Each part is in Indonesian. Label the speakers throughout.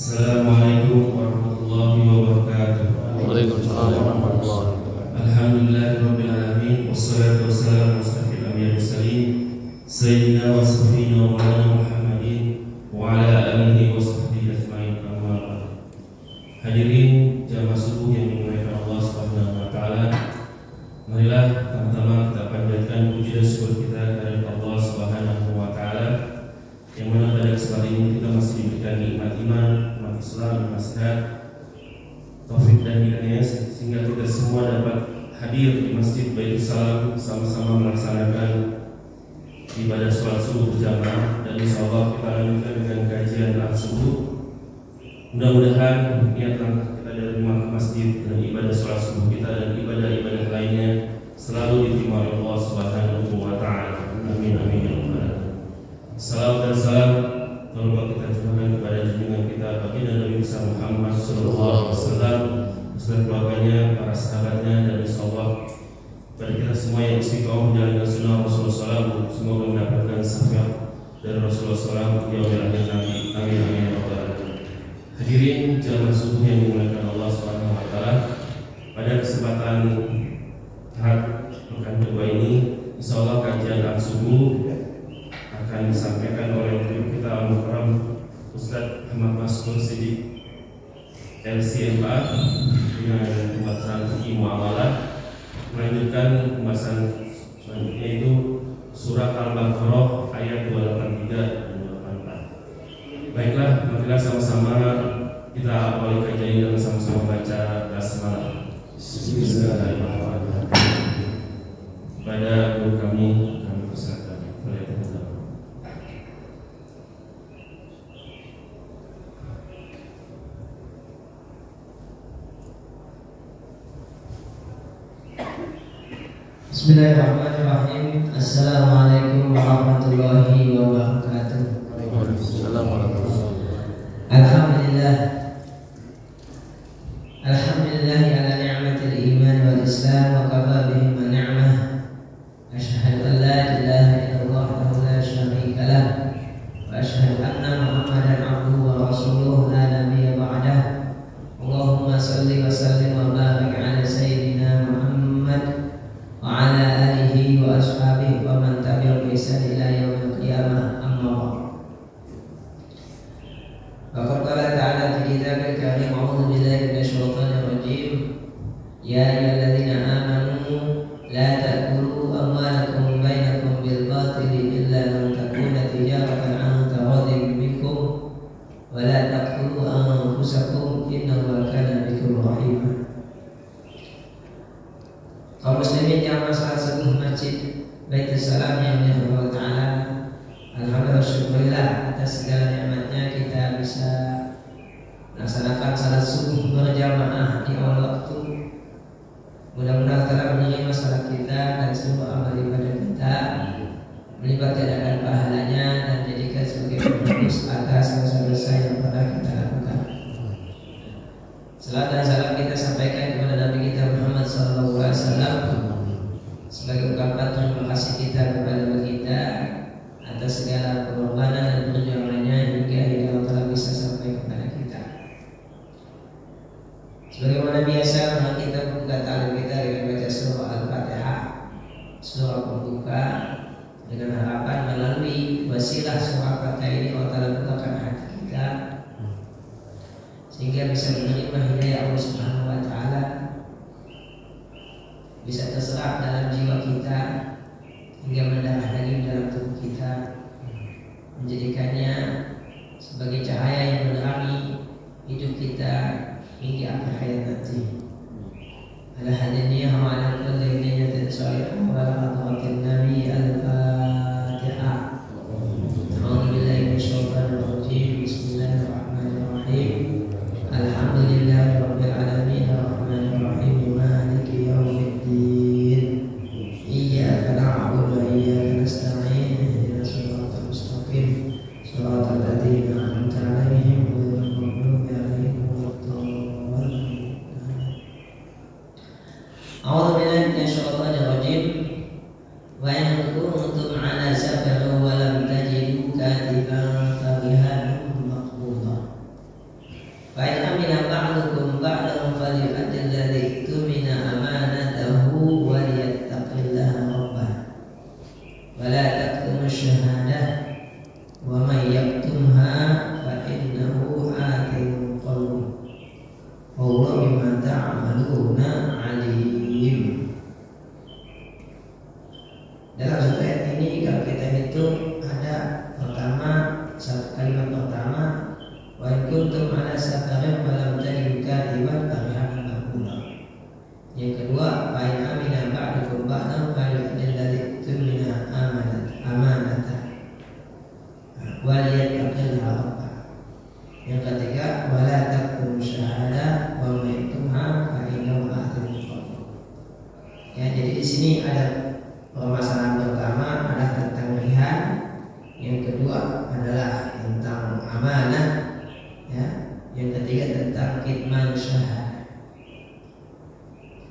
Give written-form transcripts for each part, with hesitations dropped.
Speaker 1: Assalamualaikum warahmatullahi wabarakatuh.
Speaker 2: Waalaikumsalam warahmatullahi wabarakatuh.
Speaker 1: Alhamdulillahirabbil alamin wassalatu wassalamu ala asyrofil anbiya'i wal mursalin sayyidina wa safina wa maulana Muhammadin wa ala alihi wa sahbihi ajmain amma ba'd. Hadirin jamaah subuh yang dimuliakan Allah Subhanahu wa taala. Marilah pertama-tama kita panjatkan puji dan syukur kita kepada Allah Subhanahu wa taala yang mana pada kesempatan ini kita masih diberikan nikmat iman, nikmat Islam, nikmat sehat, taufik dan hidayah sehingga kita semua dapat hadir di Masjid Baitul Salam sama-sama melaksanakan ibadah sholat subuh berjamaah, dan insyaallah kita lanjutkan dengan kajian subuh. Mudah-mudahan niat langkah kita dari rumah ke masjid dan ibadah sholat subuh kita dan ibadah-ibadah lainnya selalu diterima oleh Allah Subhanahu wa taala. Amin amin ya rabbal alamin. Salam dan salam terlupa kita curahkan kepada junjungan kita baginda Nabi Muhammad sallallahu alaihi wasallam beserta keluarganya, para sahabatnya, dan insyaallah kepada kita semua yang istiqomah menjalankan sunnah Rasulullah SAW, semoga mendapatkan syafaat dari Rasulullah SAW di yaumil akhir nanti. Amin amin ya rabbal alamin. Hadirin jamaah subuh yang dimuliakan Allah Subhanahu wa taala, pada kesempatan pekan kedua ini insyaallah kajian subuh akan disampaikan oleh guru kita Al-Mukarram Ustaz Ahmad Maskur Siddiq LCMA dengan pembahasan fikih muamalah, melanjutkan pembahasan selanjutnya itu surah Al-Baqarah ayat 283 dan 284. Baiklah, marilah sama-sama kita awali kajian ini dengan sama-sama baca basmalah. Bismillahirrahmanirrahim. Pada guru kami persilakan.
Speaker 3: Bismillahirrahmanirrahim. Assalamualaikum warahmatullahi wabarakatuh.
Speaker 2: Waalaikumsalam warahmatullahi wabarakatuh.
Speaker 3: Alhamdulillah. Alhamdulillah ala ni'matil iman wal islam wa kafa bihim ni'mah. Asyhadu an la ilaha illallah wahdahu la syarika lah wa asyhadu anna Muhammadan abduhu wa rasuluhu la nabiyya ba'dah. Allahumma shalli wa sallim wa barik ala sayyidina Muhammad wa ala alihi wa ashabihi wa man tabi'ahum bi ihsan ila yaumil qiyamah, amma ba'd. Faqad qala ta'ala fi kitabil karim, a'udzu billahi minasy syaithanir rajim, ya ayyuhalladzina amanu la ta'kulu amwalakum bainakum bil batili illa an takuna tijaratan an taradin minkum wa la taqtulu anfusakum innallaha kana bikum rahima. Kaum muslimin yang masalah sebuah masjid Baitul Salam yang dimuliakan Allah Ta'ala, alhamdulillah syukurillah atas segala nikmatnya kita bisa melaksanakan salat subuh berjamaah di awal waktu. Mudah-mudahan telah menerima salat kita dan semua amal ibadah kita, melipat gandakan pahalanya dan jadikan sebagai penebus atas dosa-dosa yang pernah kita lakukan. Salat dan salam kita sampaikan kepada Nabi kita Muhammad SAW sebagai ungkapan terima kasih kita kepada baginda atas segala pengorbanan dan perjuangannya hingga Allah telah bisa sampai kepada kita. Sebagaimana biasa, kita membuka ta'lim kita dengan baca surah Al-Fatihah, surah pembuka, dengan harapan melalui wasilah surah Al-Fatihah ini Allah telah bukakan hati kita sehingga bisa menerima hidayah Allah Subhanahu wa taala, bisa terserap dalam jiwa kita hingga mendarah daging dalam tubuh kita, menjadikannya sebagai cahaya yang menerangi hidup kita hingga akhir hayat nanti. Ala hadiniyah wa ala kulli niyatin salihah wa ala hadratin nabi al-Fatihah. A'udzu billahi minasyaitonir rajim. Bismillahirrahmanirrahim. Alhamdulillahirabbil alamin arrahmanir rahim maliki yaumiddin. Iyyaka na'budu wa iyyaka nasta'in ihdinas siratal mustaqim syahadah wa may yaktumha fa innahu athimun qalbuh wa huwa bima ta'maluna alim. Dalam satu ayat ini kalau kita hitung ada pertama, satu kalimat pertama wa in kuntum ala safarin falam tajidu katiban farihan maqbula. Yang kedua fa in amina ba'dukum ba'dan falyu'addi alladhi tumina amanata waliyattaqillah rabbah. Yang ketiga wala taktumu syahada wa may yaktumha fa innahu athimun qalbuh. Ya, jadi di sini ada permasalahan pertama adalah tentang rihan, yang kedua adalah tentang amanah, ya, yang ketiga tentang kitman syahadah.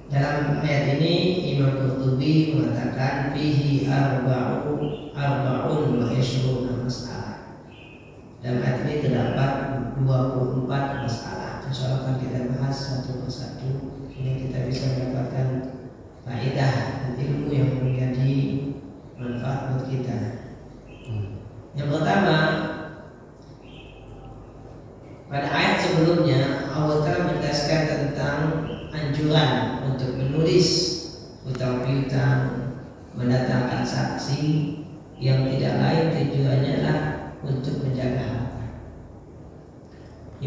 Speaker 3: Dalam ayat ini Imam Qurtubi mengatakan fihi arba'un wa ishruna masalah. Dalam ayat ini terdapat 24 masalah. Insyaallah akan kita bahas satu persatu sehingga kita bisa mendapatkan faedah dan ilmu yang menjadi manfaat buat kita. Yang pertama, pada ayat sebelumnya Allah telah menjelaskan tentang anjuran untuk menulis hutang piutang, mendatangkan saksi yang tidak lain tujuannya adalah untuk menjaga harta.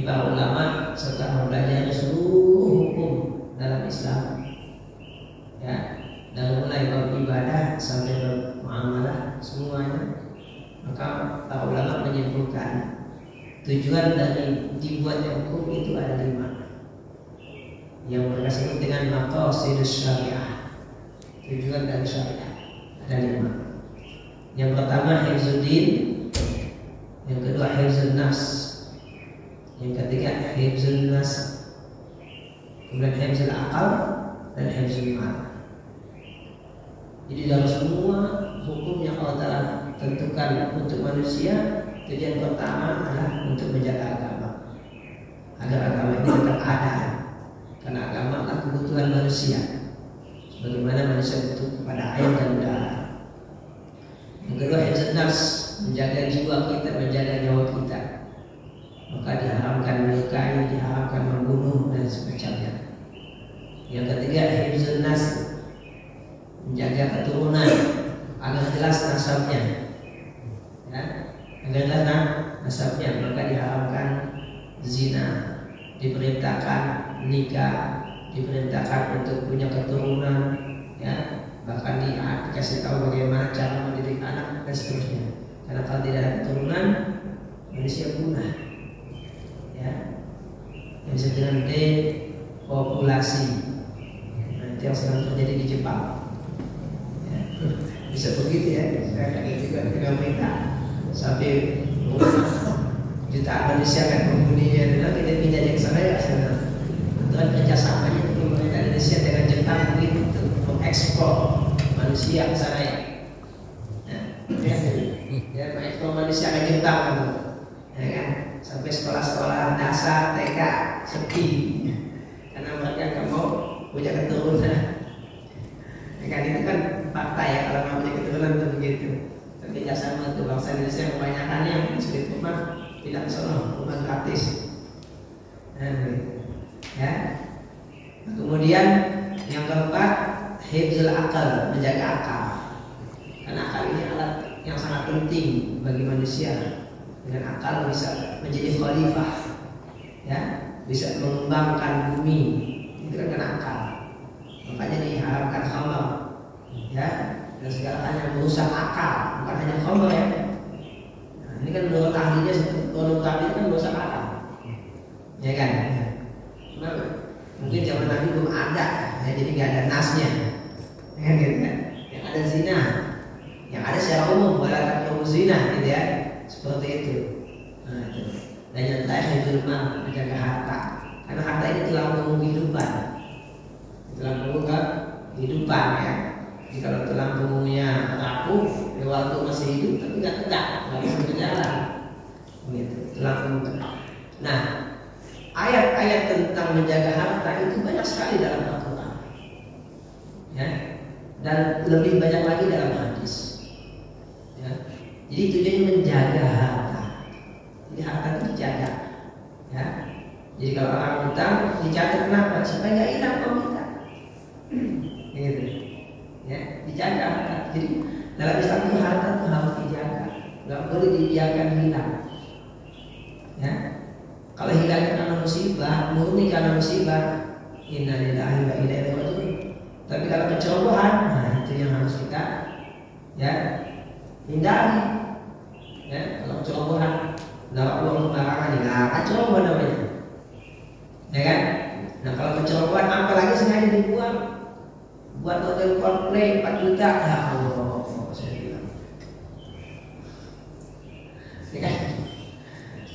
Speaker 3: Para ulama setelah mempelajari seluruh hukum dalam Islam, ya, dari mulai bab ibadah sampai bab muamalah semuanya, maka para ulama menyimpulkan tujuan dari dibuatnya hukum itu ada 5 yang mereka sebut dengan maqasidus syariah. Tujuan dari syariah ada 5. Yang pertama hifzuddin, yang kedua hifzun nafs, yang ketiga hifzun nas, kemudian hifzul akal dan hifzul mal. Jadi dalam semua hukum yang Allah telah tentukan untuk manusia, tujuan pertama adalah untuk menjaga agama, agar agama ini tetap ada, karena agama adalah kebutuhan manusia, sebagaimana manusia butuh kepada air dan udara. Yang kedua hifzun nafs, menjaga jiwa kita, menjaga nyawa kita, maka diharamkan melukai, diharamkan membunuh dan semacamnya. Yang ketiga hifzun nas, menjaga keturunan agar jelas nasabnya, ya, agar jelas nasabnya, maka diharamkan zina, diperintahkan nikah, diperintahkan untuk punya keturunan, ya, bahkan dikasih tahu bagaimana cara mendidik anak dan seterusnya. Karena kalau tidak ada keturunan, manusia punah, ya, yang disebut dengan depopulasi. Nah, itu yang sedang terjadi di Jepang. Bisa begitu ya, saya kayak juga dengan mereka sampai jutaan manusia kan penghuninya adalah kita pindah ke sana ya, antara kerjasamanya pemerintah Indonesia dengan Jepang begitu untuk mengekspor manusia ke sana ya, ya mengekspor manusia ke Jepang, ya kan, sampai sekolah-sekolah dasar TK sepi karena mereka nggak mau punya keturunan. Ya kan, itu kan fakta ya, kalau nggak punya keturunan itu begitu. Kerjasama untuk bangsa Indonesia kebanyakan yang sulit rumah tidak sono, rumah gratis. Nah, ya. Nah, kemudian yang keempat hifzul akal, menjaga akal. Karena akal ini alat yang sangat penting bagi manusia. Dengan akal bisa menjadi khalifah, ya, bisa mengembangkan bumi. Itu kan karena akal. Makanya diharamkan khamar, ya, dan segala hal yang merusak akal, bukan hanya khamar ya. Nah, ini kan menurut ahlinya, menurut ahlinya kan merusak akal, ya kan? Nah, mungkin zaman Nabi belum ada, ya, jadi nggak ada nasnya, ya kan, gitu kan? Yang ada zina, yang ada secara umum, wala taqrabu zina, gitu ya, seperti itu. Nah, itu. Dan yang terakhir itu menjaga harta, karena harta ini telah mengganggu kehidupan. Tulang punggung kan kehidupan ya. Jadi kalau tulang punggungnya rapuh, ya waktu masih hidup tapi nggak tegak, nggak bisa berjalan, gitu. Tulang punggung. Nah, ayat-ayat tentang menjaga harta itu banyak sekali dalam Al-Quran, ya, dan lebih banyak lagi dalam hadis. Ya. Jadi tujuannya menjaga harta. Jadi harta itu dijaga, ya. Jadi kalau orang hutang dijaga kenapa? Supaya nggak hilang uang kita. Gitu. Ya, dijaga harta. Jadi dalam Islam itu harta itu harus dijaga, nggak boleh dibiarkan hilang. Ya, kalau hilang karena musibah, murni karena musibah, innalillahi wa inna ilaihi raji'un. Tapi kalau kecerobohan, nah itu yang harus kita ya hindari. Ya, kalau kecerobohan, dapat uang sembarangan, ya kecerobohan namanya. Ya kan? Nah kalau kecerobohan, apalagi sengaja dibuang, buat hotel Coldplay 4 juta, ya Allah, saya bilang. Ya kan?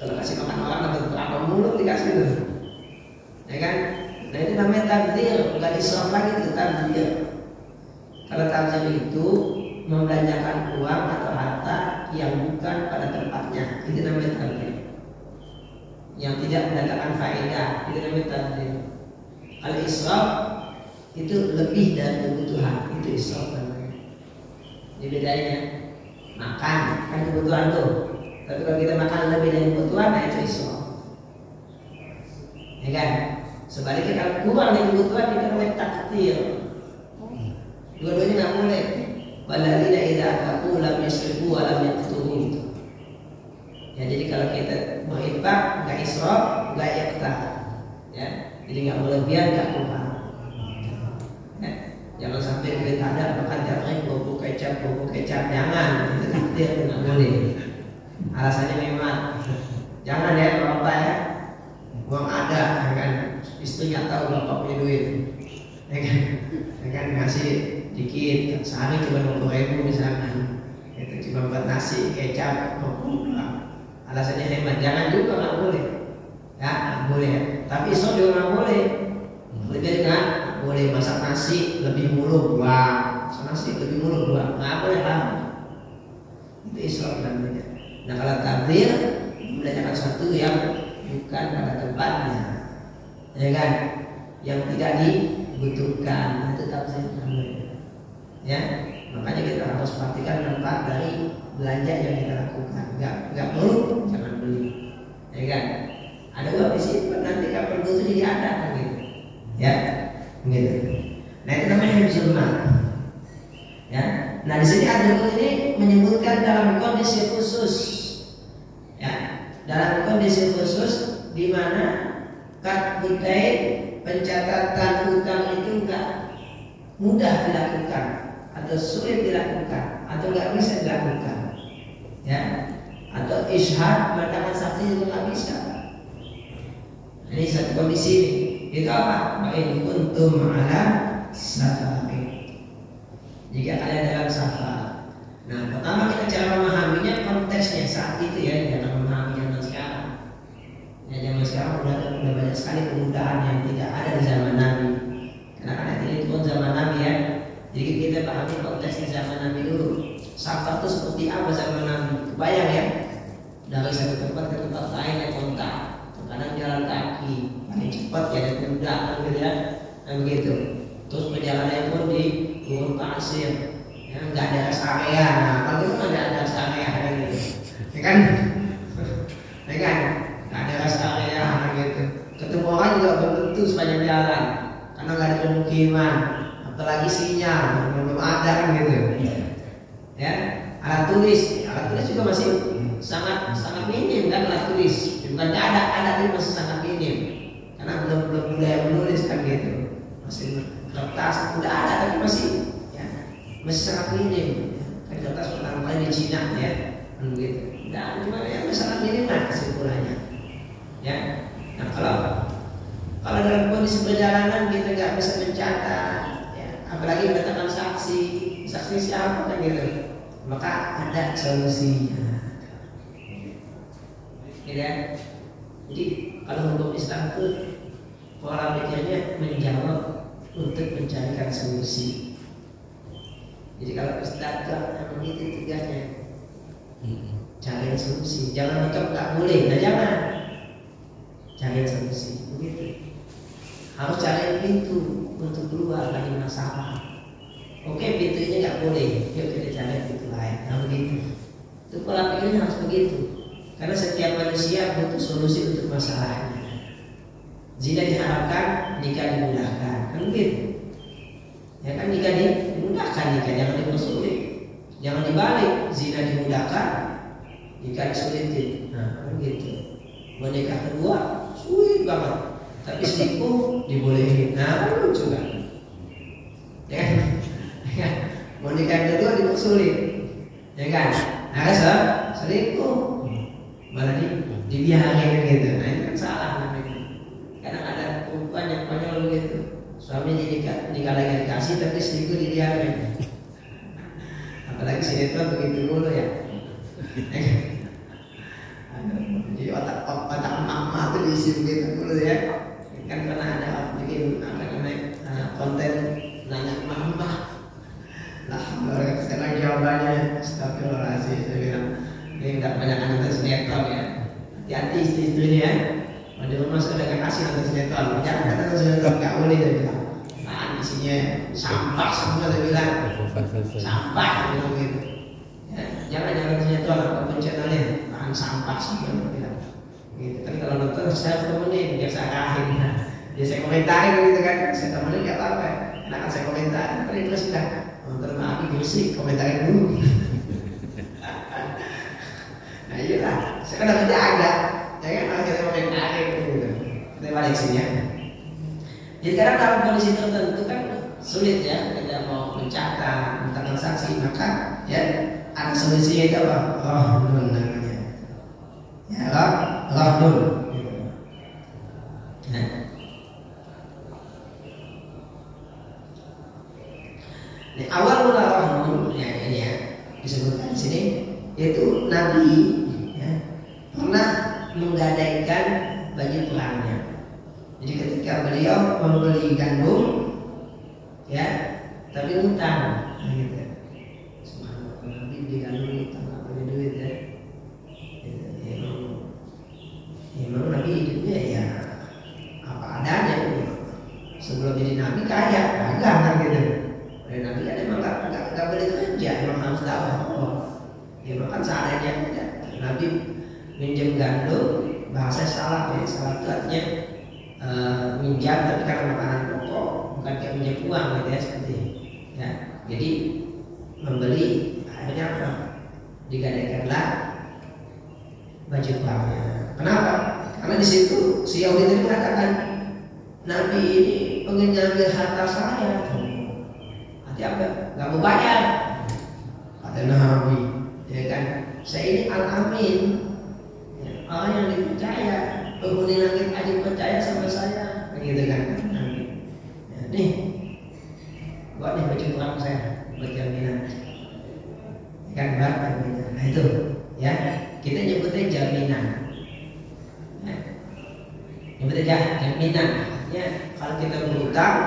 Speaker 3: Kalau kasih makan orang atau berapa mulut dikasih itu, ya kan? Nah itu namanya tabdzir, nggak disraf lagi itu tabdzir. Kalau tabdzir itu membelanjakan uang atau harta yang bukan pada tempatnya, itu namanya tabdzir. Yang tidak mendatangkan faedah, itu namanya tabdzir. Kalau israf itu lebih dari kebutuhan, itu israf namanya. Ini bedanya. Makan kan kebutuhan tuh, tapi kalau kita makan lebih dari kebutuhan, nah itu israf. Ya kan? Sebaliknya kalau kurang dari kebutuhan, kita namanya takdir. Dua-duanya nggak boleh. Walladzina idza anfaqu lam yusrifu wa lam yaqturu. Ya, jadi kalau kita berinfak nggak israf, nggak iqtar. Ya, jadi nggak berlebihan, nggak kurang. Ya, jangan sampai kita ada makan jaring bubuk kecap, jangan. Itu takdir, nggak boleh. Alasannya memang jangan ya bapak ya. Uang ada, ya kan? Istri nggak tahu bapak punya duit, ya kan? Ya kan ngasih dikit, sehari cuma 20.000 misalnya, itu cuma buat nasi, kecap, alasannya hemat, jangan juga, nggak boleh, ya nggak boleh. Tapi israf juga nggak boleh, lebih kan? Nggak boleh masak nasi lebih mulu buang, masak nasi lebih mulu buang, nggak boleh lama. Itu israf namanya. Nah kalau tabdzir belajarkan sesuatu yang bukan pada tempatnya, ya kan, yang tidak dibutuhkan, itu tabdzir namanya. Ya, makanya kita harus perhatikan tempat dari belanja yang kita lakukan. Nggak perlu, jangan beli, ya kan. Ada uang di situ, nanti kapan butuh jadi ada, kan gitu. Ya, gitu. Nah itu namanya hifdzul mal. Ya, nah di sini ada ini menyebutkan dalam kondisi khusus. Ya, dalam kondisi khusus di mana kad budai pencatatan utang itu enggak mudah dilakukan atau sulit dilakukan atau enggak bisa dilakukan, ya, atau ishad mendatangkan saksi juga enggak bisa. Ini satu kondisi itu apa? Ma'in kuntum ala safari, jika kalian dalam safar. Nah pertama kita cara memahaminya konteksnya saat itu ya, jangan memahami zaman sekarang. Ya zaman sekarang udah banyak sekali kemudahan yang tidak ada di zaman Nabi. Karena ayat ini turun zaman Nabi ya. Jadi kita pahami konteks di zaman Nabi dulu. Safar itu seperti apa zaman Nabi? Kebayang ya? Dari satu tempat ke tempat lain naik onta, terkadang jalan kaki, paling cepat ya naik kuda kan gitu ya. Nah begitu. Terus perjalanan pun di gurun pasir, ya nggak ada rest area. Nah kalau itu kan ada rest area gitu, ya kan? Ya kan? Nggak ada rest area gitu. Ketemu orang juga belum tentu sepanjang jalan, karena nggak ada pemukiman, apalagi sinyal belum ada kan gitu. Ya, alat tulis juga masih sangat minim kan, alat tulis bukan nggak ada, tapi masih sangat minim karena belum budaya menulis kan gitu. Masih kertas udah ada tapi masih sangat minim. Kan kertas pertama kali di Cina ya, begitu. Dan cuma ya sangat minim lah kesimpulannya. Ya, nah kalau dalam kondisi perjalanan kita nggak bisa mencatat, ya, apalagi mendatangkan saksi siapa kan gitu, maka ada solusinya. Ya, jadi kalau hukum Islam itu pola pikirnya menjawab untuk mencarikan solusi. Jadi kalau istiqamah memang itu tugasnya, cari solusi. Jangan nikah nggak boleh, nah jangan. Cari solusi, begitu. Harus cari pintu untuk keluar dari masalah. Oke, pintu ini nggak boleh, yuk kita cari pintu lain. Nah begitu. Itu pola pikirnya harus begitu. Karena setiap manusia butuh solusi untuk masalahnya. Zina diharapkan, nikah dimudahkan, kan begitu. Ya kan, nikah dimudahkan, nikah jangan dipersulit, jangan dibalik. Zina dimudahkan, nikah disulitin. Nah, kan begitu. Mau nikah kedua sulit banget, tapi selingkuh dibolehin. Nah, kan lucu kan? Ya kan? Mau nikah kedua dipersulit, ya kan? Harus selingkuh, malah dibiarin gitu. Nah, ini kan salah namanya. Kadang ada perempuan yang konyol begitu, suami nikah lagi dikasih tapi selingkuh dibiarin. Apalagi sinetron begitu dulu ya. Jadi otak emak itu diisi begitu dulu ya. Kan pernah ada bikin konten nanya emak. Lah, sekarang jawabannya astagfirullahaladzim. Saya bilang ini tidak banyak nonton sinetron ya. Hati-hati istri-istri ya. Di rumah sudah gak kasih nonton sinetron. Jangan nonton sinetron, gak boleh dia bilang. Nah, isinya sampah semua dia bilang. Sampah dia bilang gitu. Ya, jangan nonton sinetron apapun channelnya. Bahan sampah semua dia bilang. Gitu. Tapi kalau nonton saya temenin, biar saya arahin. Dia saya komentarin gitu kan. Saya temenin gak apa-apa. Enakan saya komentarin. Paling terus sudah nonton Nabi bersih, komentarin dulu. Nah iyalah, sekarang udah ada. Jangan kalau kita komentarin gitu. Kita balik sini ya. Jadi sekarang dalam kondisi tertentu kan sulit ya, kita mau mencatat, mentransaksi, maka ya ada solusinya itu apa? Rahdun namanya. Ya rahdun. Nah. Awal mula rahdun ya ini ya disebutkan di sini, yaitu Nabi ya, pernah menggadaikan baju perangnya. Jadi ketika beliau membeli gandum ya, tapi utang gitu. Subhanallah, Nabi beli gandum utang, nggak punya duit ya. Emang Nabi hidupnya ya apa adanya gitu. Sebelum jadi Nabi kaya, kan gitu. Dan Nabi kan emang nggak boleh kerja, emang harus dakwah. Ya makan seadanya aja. Nabi minjem gandum, bahasa salah ya, salah itu artinya minjam tapi karena makanan pokok, bukan kayak minjem uang gitu ya seperti ini. Ya, jadi membeli akhirnya apa? Digadaikanlah baju perangnya. Kenapa? Karena di situ si Yahudi itu mengatakan Nabi ini pengen ngambil harta saya. Apa? Gak mau bayar, kata Nabi, ya kan? Saya ini al-amin, ya, orang yang dipercaya, penghuni langit aja percaya sama saya, begitu kan? Nabi, ya, nih, buat nih baju perang saya, buat jaminan, kan buat jaminan. Nah itu, ya, kita nyebutnya jaminan, ya. Nyebutnya jaminan, artinya kalau kita berhutang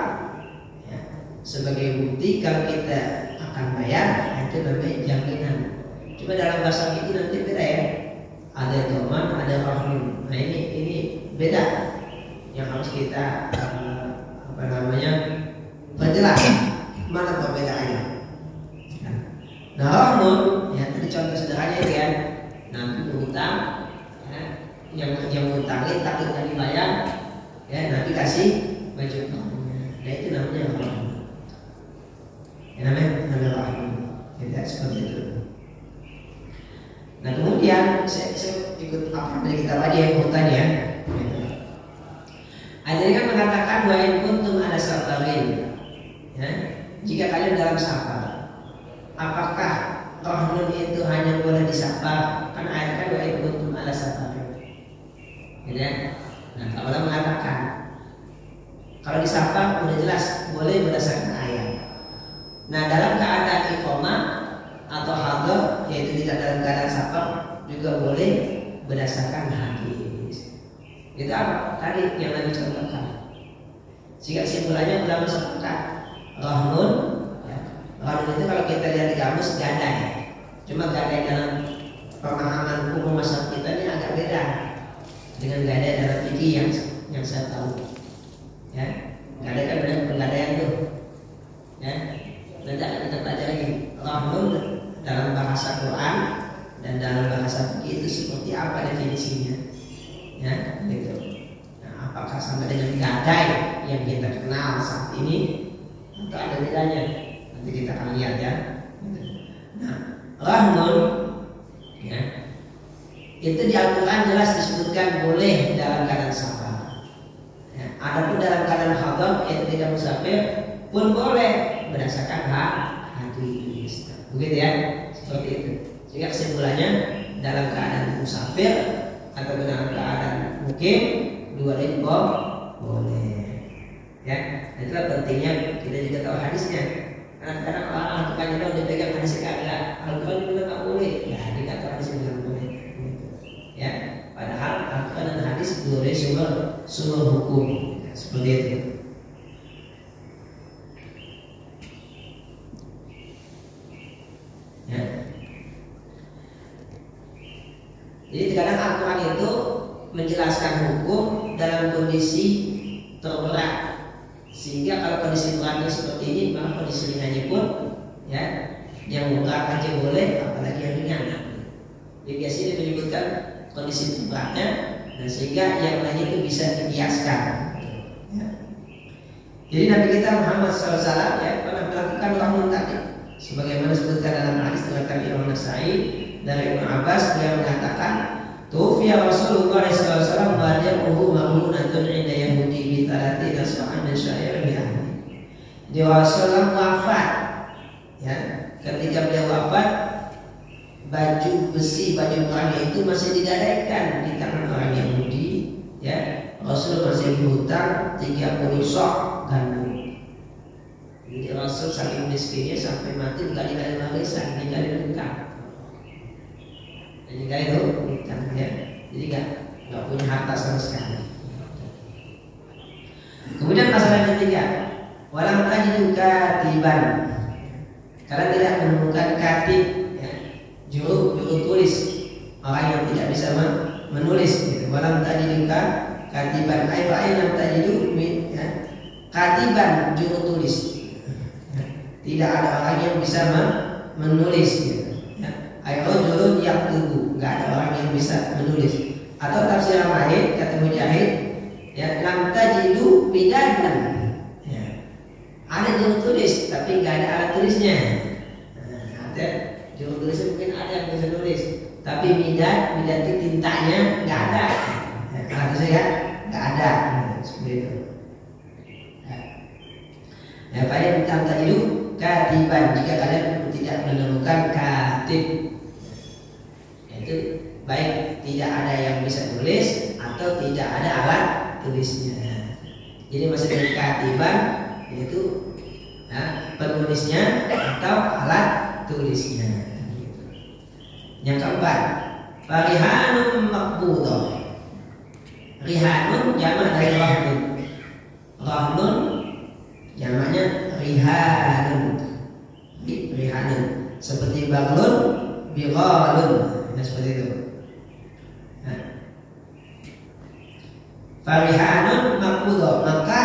Speaker 3: sebagai bukti kalau kita akan bayar, itu namanya jaminan. Cuma dalam bahasa fikih nanti beda ya. Ada doman, ada rahdun. Nah ini beda. Yang harus kita perjelas mana perbedaannya. Nah rahdun, ya tadi contoh sederhananya itu kan. Nanti berhutang, ya, yang berhutangin takut nggak dibayar, ya nanti kasih baju. Nah itu namanya rahdun. Namanya rahdun, tidak seperti itu. Nah kemudian saya ikut apa dari kita lagi yang tadi ya. Jadi kan mengatakan wa in kuntum ala safarin, ya, jika kalian dalam safar, apakah rahdun itu hanya boleh di safar? Kan ayat kan wa in kuntum ala safarin, ya. Nah kalau mengatakan kalau di safar udah jelas boleh berdasarkan ayat. Nah dalam keadaan iqamah atau hadar, yaitu tidak dalam keadaan safar, juga boleh berdasarkan hadis. Itu apa? Tadi yang Nabi contohkan. Sehingga kesimpulannya ulama sepakat rahdun, ya. Rahdun itu kalau kita lihat di kamus gadai. Cuma gadai dalam pemahaman hukum masyarakat kita ini agak beda dengan gadai dalam fikih yang saya tahu. Ya, gadai kan benar penggadaian tuh. Ya. Nanti akan kita pelajari rahdun dalam bahasa Quran dan bahasa fikih itu seperti apa definisinya, ya gitu. Nah, apakah sama dengan gadai yang kita kenal saat ini atau ada bedanya? Nanti kita akan lihat ya. Nah, rahnun ya, itu di Al-Quran jelas disebutkan boleh dalam keadaan safar. Ya, adapun dalam keadaan hadar yaitu tidak musafir pun boleh berdasarkan hadis. Begitu ya, seperti itu. Sehingga kesimpulannya dalam keadaan musafir atau dalam keadaan mukim dua-duanya boleh. Ya, itulah pentingnya kita juga tahu hadisnya. Karena kadang orang Al-Quran itu udah pegang hadis kagak, Al-Quran juga nggak boleh. Ya, dia tahu hadis juga boleh. Ya, padahal Al-Quran dan hadis dua sumber hukum. Ya, seperti itu. Ya. Jadi kadang Al-Quran itu menjelaskan hukum dalam kondisi terberat, sehingga kalau kondisi beratnya seperti ini, maka kondisi ringannya pun ya yang berat aja boleh, apalagi yang ringan. Jadi biasanya menyebutkan kondisi beratnya, dan sehingga yang lain itu bisa dikiaskan. Ya. Jadi Nabi kita Muhammad SAW ya pernah melakukan rahnun tadi, sebagaimana disebutkan dalam hadis riwayat Imam Nasa'i dari Ibnu Abbas, beliau mengatakan, "Tufiya Rasulullah SAW wa ya'uhu mahmunatun 'inda Yahudi bi 30 sa'an min syair bi ahli." Dia Rasulullah wafat. Ya, ketika beliau wafat, baju besi, baju perangnya itu masih digadaikan di tangan orang Yahudi. Ya, Rasul masih berhutang 30 sok gandum. Jadi Rasul saking miskinnya sampai mati berkali-kali warisan, digali hutang. Jadi kayak itu hutang ya. Jadi nggak punya harta sama sekali. Kemudian masalah ketiga, walam tajidu katiban. Kalian tidak menemukan katib, ya, juru tulis, orang yang tidak bisa menulis. Gitu. Walam tajidu katiban, ayam tajidu, ya, katiban juru tulis. Ya. Tidak ada orang yang bisa menulis. Gitu. Rajulun yaktubu, nggak ada orang yang bisa menulis. Atau tafsir yang lain kata Mujahid, ya, lam tajidu midadan. Ya. Ada juru tulis tapi nggak ada alat tulisnya. Nah, ada juru tulisnya mungkin ada yang bisa nulis, tapi midad itu tintanya nggak ada. Ya, alat tulisnya kan nggak ada. Seperti itu. Ya, pada lam tajidu katiban, jika kalian tidak menemukan katib, itu baik tidak ada yang bisa tulis atau tidak ada alat tulisnya. Jadi maksudnya katiban yaitu ya, penulisnya atau alat tulisnya. Yang keempat, rihanun maqbudah. Rihanun jamak dari rahnun. Rahnun jamaknya rihanun. Rihanun seperti baglun, bighalun, ya, seperti itu. Farihanun maqbudah, maka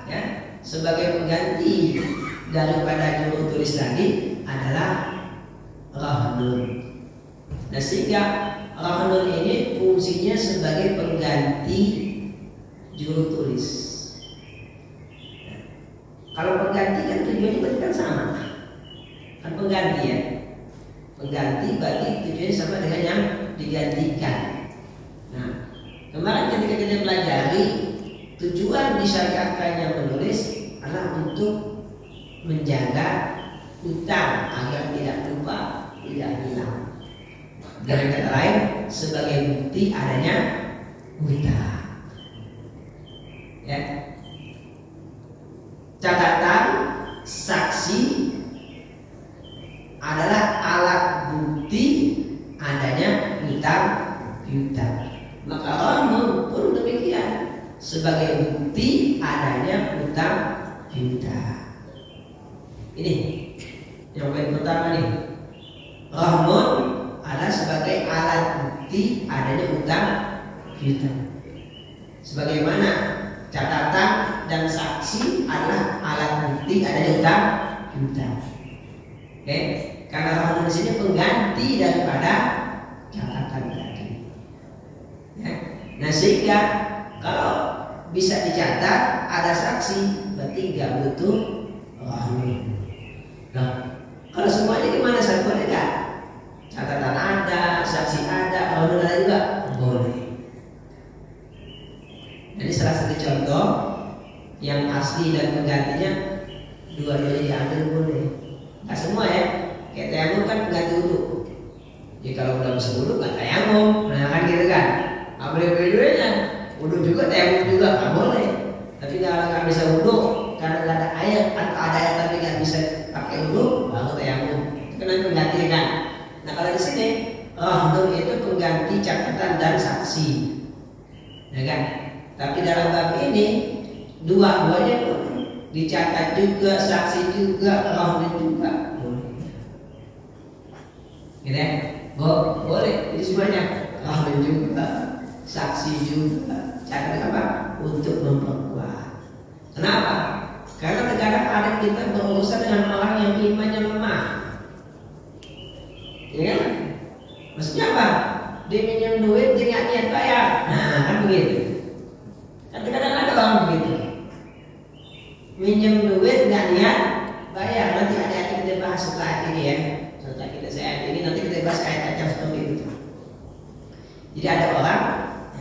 Speaker 3: ya, sebagai pengganti daripada juru tulis tadi adalah rahnun. Nah, sehingga rahnun ini fungsinya sebagai pengganti juru tulis. Nah, kalau pengganti kan tujuannya berarti kan sama. Kan pengganti ya. Pengganti berarti tujuannya sama dengan yang digantikan. Nah, kemarin ketika kita pelajari tujuan disyariatkannya menulis adalah untuk menjaga hutang agar tidak lupa, tidak hilang. Dengan kata lain, sebagai bukti adanya hutang. Ya. Catatan saksi adalah alat bukti adanya hutang piutang. Maka rahnun pun demikian, sebagai bukti adanya hutang piutang. Ini yang poin pertama nih. Rahnun adalah sebagai alat bukti adanya hutang piutang. Sebagaimana catatan dan saksi adalah alat bukti adanya hutang piutang. Oke, karena rahnun di sini pengganti daripada catatan. sehingga kalau bisa dicatat ada saksi, berarti nggak butuh rahim. Nah, kalau semuanya gimana? Satu ada nggak? Catatan ada, saksi ada, kalau ada juga boleh. Jadi salah satu contoh yang asli dan penggantinya dua-duanya diambil boleh. Nggak semua ya. Kayak tayamum kan pengganti wudhu. Jadi kalau belum sebelum nggak tayamum, nah kan gitu kan. Nggak boleh dua-duanya. Wudhu juga tayamum juga nggak boleh. Tapi kalau nggak bisa wudhu karena nggak ada air atau ada air tapi nggak bisa pakai wudhu, baru tayamum. Itu kan pengganti kan. Nah kalau di sini rahdun itu pengganti catatan dan saksi, ya kan? Tapi dalam bab ini dua-duanya boleh, dicatat juga, saksi juga, rahdun juga boleh. Gitu ya? Boleh, jadi semuanya rahdun juga, saksi juga, catatan apa? Untuk memperkuat. Kenapa? Karena terkadang ada kita berurusan dengan orang yang imannya lemah. Ya kan? Maksudnya apa? Dia minjem duit, dia nggak niat bayar. Nah, kan begitu. Kadang-kadang ada orang begitu. Minjem duit, nggak niat bayar. Nanti ada kita bahas setelah ini ya. Setelah kita saya ini nanti kita bahas ayat-ayat seperti itu. Jadi ada orang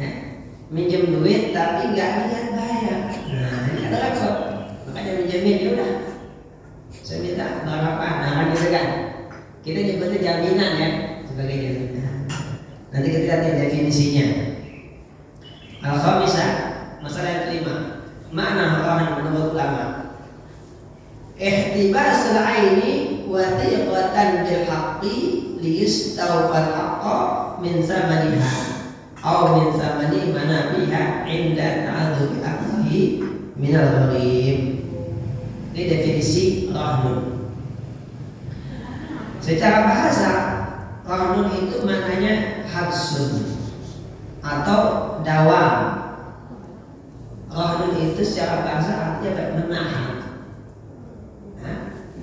Speaker 3: ya, minjem duit tapi nggak niat bayar. Nah, ini ada lagi. Makanya minjemin ya udah. Saya minta berapa? Nah, kan gitu kan. Kita nyebutnya jaminan ya, sebagai jaminan. Nanti kita lihat definisinya. Al-khamisah, masalah yang kelima. Makna rahman menurut ulama. Ihtibas al-aini wa tiqatan bil haqqi liyustawfal haqqa min zamaniha aw min zamani manabiha inda ta'adzuri akhihi min al-gharib. Ini definisi rahman. Secara bahasa, rahdun itu maknanya hadsun atau dawam. Rahdun itu secara bahasa artinya menahan,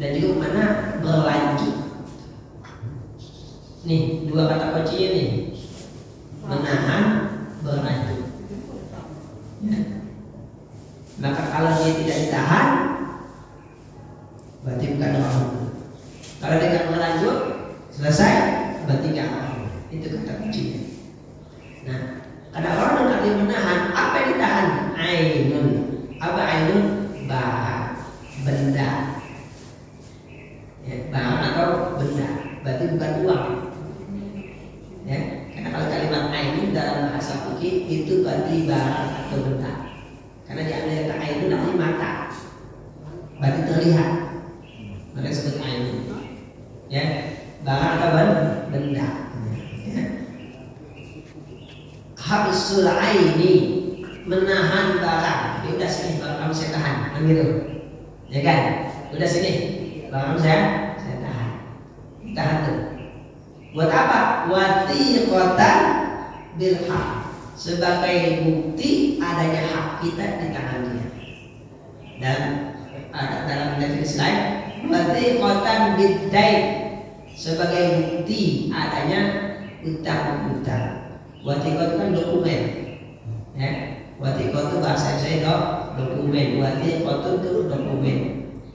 Speaker 3: dan juga mana berlanjut. Nih dua kata kuncinya nih, menahan, berlanjut. Ya. Maka kalau dia tidak ditahan, berarti bukan rahdun. Kalau dia nggak melanjut, selesai, berarti nggak mau. Itu kata kuncinya. Nah, karena orang artinya menahan, apa yang ditahan? Ainun. Apa ainun? Barang, benda. Ya, barang atau benda. Berarti bukan uang. Ya, karena kalau kalimat ainun dalam bahasa fikih itu berarti barang atau benda. Karena diambil kata ainun artinya mata. Berarti terlihat. Maka disebut ainun. Ya, barang atau benda. Ya. Habsul aini, menahan barang. Ya udah sini barang kamu saya tahan, kan gitu. Ya kan? Udah sini barang saya tahan. Tahan tuh. Buat apa? Watiqatan bil haq. Sebagai bukti adanya hak kita di tangan dia. Dan ada dalam definisi lain, watiqatan bid-dain, sebagai bukti adanya utang-utang. Watiqah itu kan dokumen, ya. Watiqah itu bahasa saya dokumen. Watiqah itu dokumen.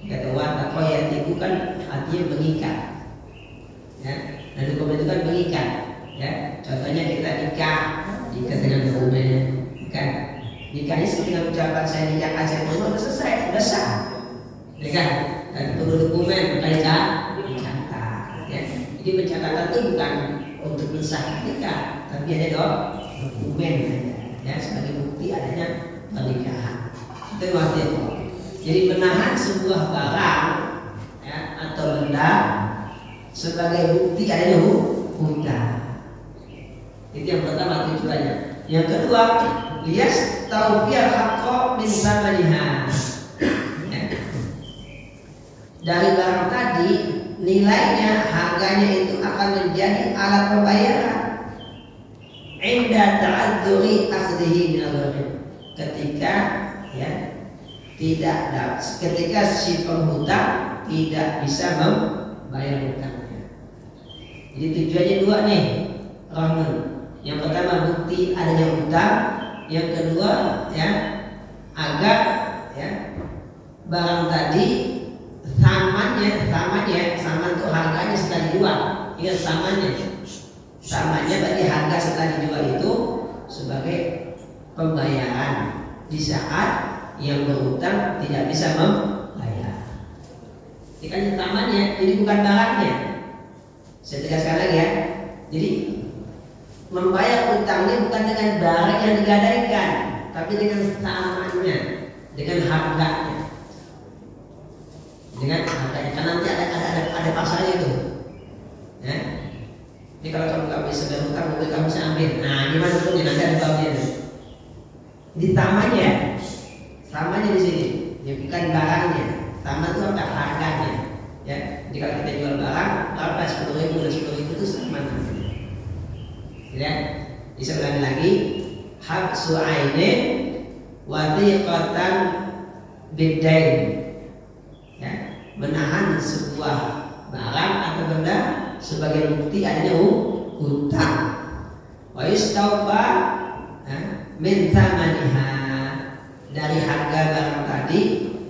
Speaker 3: Kata watiqah yatiqu kan artinya mengikat, ya. Dan dokumen itu kan mengikat, ya. Contohnya kita nikah dengan dokumen, kan? Nikah ini dengan ucapan saya nikah aja, sudah selesai, sudah sah, ya kan? Dan perlu dokumen, dicatat, ya. Jadi pencatatan itu bukan untuk mensah nikah, tapi ada dokumen, ya, sebagai bukti adanya pernikahan. Itu maksudnya. Jadi menahan sebuah barang, ya, atau benda sebagai bukti adanya hutang. Itu yang pertama tujuannya. Yang kedua, lias taufial haqqo min samaniha. Dari barang tadi nilainya, harganya itu akan menjadi alat pembayaran. Inda ta'adzuri akhdhihi min al-gharib. Ketika ya ketika si penghutang tidak bisa membayar hutangnya. Jadi tujuannya dua nih, rahman. Yang pertama bukti adanya hutang, yang kedua ya agar ya barang tadi samannya itu harganya setelah dijual. Ingat samannya berarti harga setelah dijual itu sebagai pembayaran di saat yang berutang tidak bisa membayar. Ini kan samannya, jadi bukan barangnya. Saya tegaskan lagi ya. Jadi membayar utang ini bukan dengan barang yang digadaikan, tapi dengan samannya, dengan harganya. Dengan harganya, karena nanti ada pasarnya itu. Ya. Ini kalau kamu nggak bisa bayar utang, mungkin kamu bisa ambil. Nah, gimana tuh? Nanti ada babnya. Di samanya di sini, ya bukan barangnya. Sama itu apa? Harganya. Ya, jadi kalau kita jual barang, berapa 10.000 dan 10.000 itu sama. Ya, bisa ulangi lagi. Habsu ainin wadiqatan bidain. Ya, menahan sebuah barang atau benda sebagai bukti adanya utang. Wa yustawfa min thamaniha, dari harga barang tadi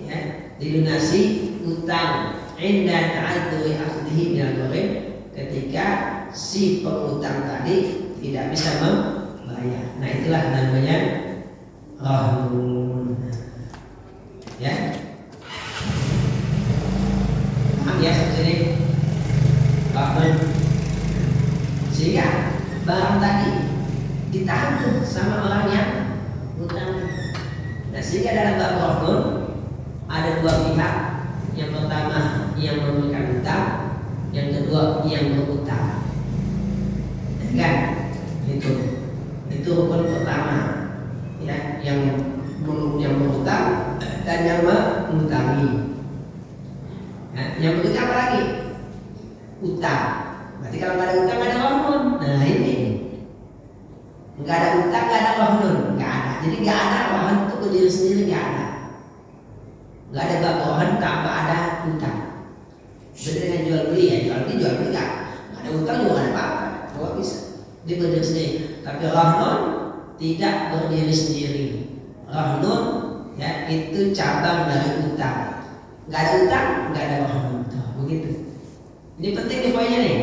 Speaker 3: ya dilunasi utang inda ta'adzuri akhdhihi minal gharim, ketika si pengutang tadi tidak bisa membayar. Nah, itulah namanya rahnun. Ya. Paham ya sini? Rahnun. Sehingga barang tadi ditahan sama orang yang utang. Nah, sehingga dalam bab rahnun ada dua pihak. Yang pertama yang memberikan utang, yang kedua yang berutang. Kan? Itu rukun pertama. Ya, yang berutang dan yang mengutangi. Nah, yang berutang apa lagi? Utang. Berarti kalau nggak ada utang nggak ada rahnun. Nah, ini nggak ada utang nggak ada rahnun, nggak ada. Jadi nggak ada rahnun itu ke diri sendiri, nggak ada. Nggak ada bab rahnun tanpa ada utang. Beda dengan jual beli ya, jual beli nggak ada utang juga nggak ada apa-apa, nggak bisa. Dia berdiri sendiri. Tapi rahnun tidak berdiri sendiri. Rahnun ya itu cabang dari utang. Nggak ada utang, nggak ada rahnun. Begitu. Ini penting nih poinnya nih.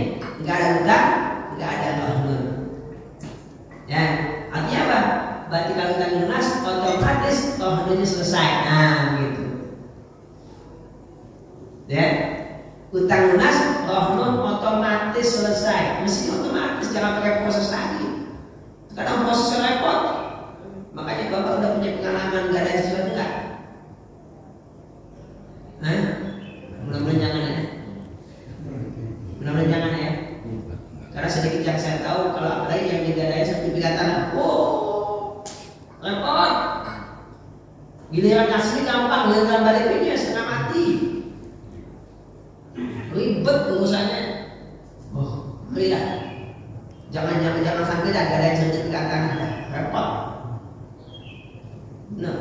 Speaker 3: Nggak ada utang, nggak ada rahnun. Ya, artinya apa? Berarti kalau utang lunas, otomatis rahnunnya selesai. Nah, gitu. Ya, utang lunas, rahnun otomatis selesai. Mesti otomatis, jangan pakai proses lagi. Kadang prosesnya repot. Makanya Bapak udah punya pengalaman nggak ada sesuatu nggak? Mudah-mudahan jangan ya. Mudah-mudahan jangan ya. Karena sedikit yang saya tahu, kalau apalagi yang digadai sertifikat tanah, repot. Giliran ngasih gampang, giliran balikinnya setengah mati. Ribet urusannya. Lihat. Jangan sampai dah gadai sertifikat tanah, repot. Nah,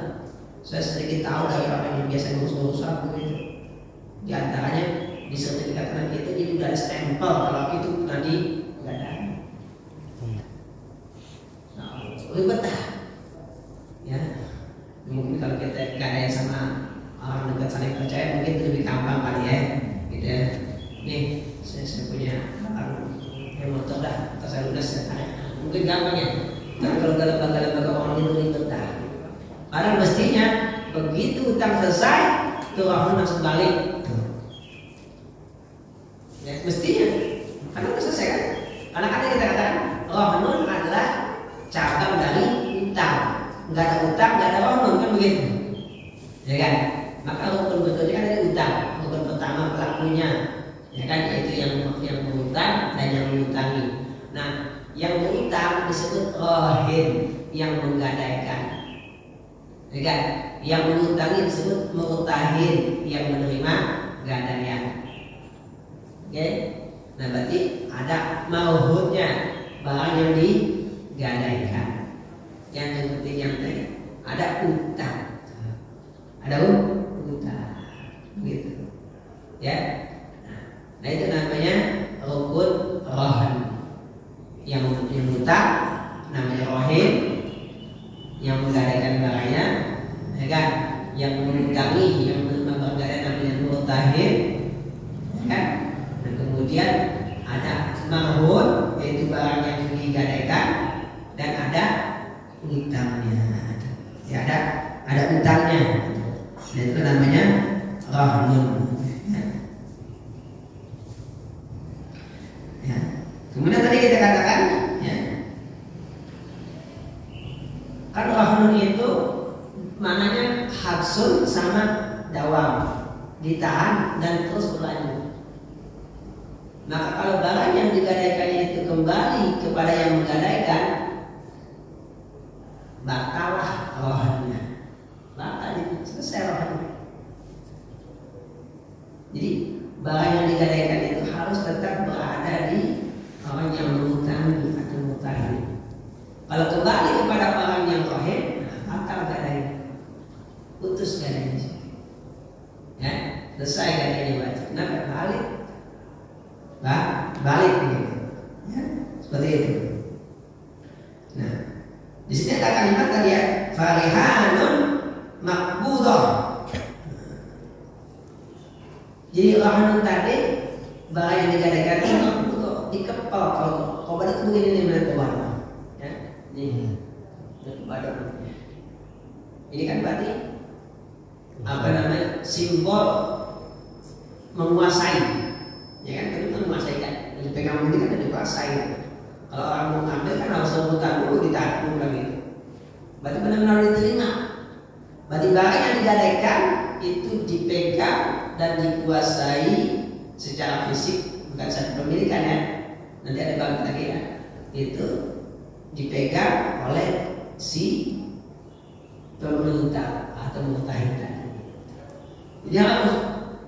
Speaker 3: saya sedikit tahu dari orang yang biasa ngurus-ngurusan begitu. Di antaranya di sertifikat tanah itu jadi udah ada stempel kalau itu tadi nggak ada. Nah, ribet dah. Ya, mungkin kalau kita gadai sama orang dekat saling percaya mungkin lebih gampang kali ya. Gitu ya. Nih, saya punya motor dah, atau saya lunas mungkin gampang ya. Tapi kalau dalam lembaga orang itu ribet dah. Padahal mestinya begitu utang selesai, itu rahnun langsung balik. Ya, mestinya, karena udah selesai kan? Karena kita katakan rahnun adalah cabang dari utang. Nggak ada utang, nggak ada rahnun kan begitu, ya kan? Maka rukun berikutnya kan ada utang. Rukun pertama pelakunya, ya kan, yaitu yang berutang dan yang mengutangi. Nah, yang berutang disebut rahin, yang menggadaikan. Ya kan? Yang mengutangi disebut murtahin, yang menerima gadaian. Oke? Nah, berarti ada mauhudnya, barang yang digadaikan. Yang penting yang tadi ada utang. Ada utang. Gitu. Ya. Nah, itu namanya rukun rahan. Yang utang namanya rahin, yang yang mengutangi, yang menerima barang gadai namanya murtahin, kan? Dan kemudian ada marhun, yaitu barang yang digadaikan, dan ada utangnya. Ya, ada utangnya. Dan itu namanya rahnun. Ya. Kemudian tadi kita katakan, ya, kan rahnun itu maknanya habsun sama dawam, ditahan dan terus berlanjut. Maka kalau barang yang digadaikan itu kembali kepada yang menggadaikan, batalah rohannya, batal, selesai rohannya. Jadi barang yang digadaikan itu harus tetap berada di orang yang mengutangi atau mutahin. Kalau kembali kepada orang yang rohin, batal gadainya, putus gadainya, ya, selesai gadainya batal. Kenapa? Balik begitu, ya, seperti itu. Nah, di sini ada kalimat tadi ya, farihanun makbudah. Jadi rahanun tadi barang yang digadaikan itu makbudah, dikepal. Kalau pada itu begini nih menurut warna, ya, ini pada ini kan berarti apa namanya, simbol menguasai, ya kan? Itu menguasai kan, yang dipegang ini kan dikuasai. Kalau orang mau ngambil kan harus rebutan dulu, ditahan dulu gitu. Berarti benar-benar diterima. Berarti barang yang digadaikan itu dipegang dan dikuasai secara fisik, bukan secara pemilikan ya. Nanti ada bab lagi ya. Itu dipegang oleh si pemerintah atau mutahin tadi. Jadi harus,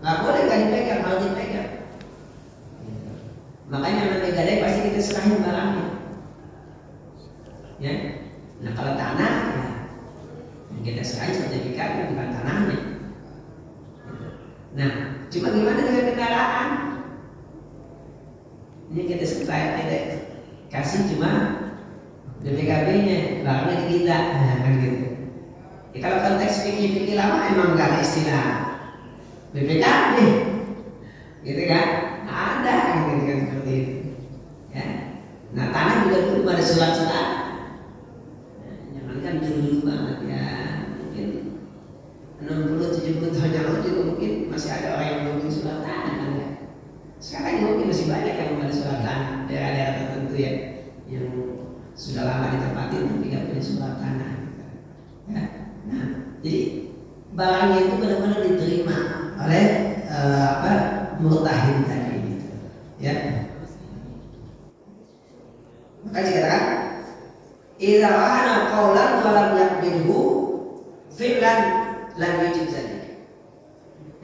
Speaker 3: nggak boleh nggak dipegang, harus dipegang. Makanya namanya gadai pasti kita serahin barangnya, ya. Nah kalau tanah, ya, kita serahin sertifikatnya, bukan tanahnya. Nah, cuma gimana dengan kendaraan? Ini kita kasih cuma BPKB-nya, barangnya kita, nah, kan gitu. Ya, kalau konteks fikih lama emang nggak ada istilah BPKB, gitu kan? Ada gitu kan, seperti itu. Ya. Nah tanah juga dulu ada surat-surat. Jangan kan dulu banget ya, mungkin 60-70 tahun yang lalu juga mungkin masih ada orang yang belum punya surat tanah kan ya. Sekarang juga mungkin masih banyak yang ada surat tanah, daerah-daerah tertentu ya, yang sudah lama ditempati tapi tidak punya surat tanah. Ya. Nah, jadi barangnya itu benar-benar diterima oleh murtahin tadi, gitu. Ya. Maka dikatakan, idza ana qaulan wa lam yaqbilhu fi'lan lam yujib zalik.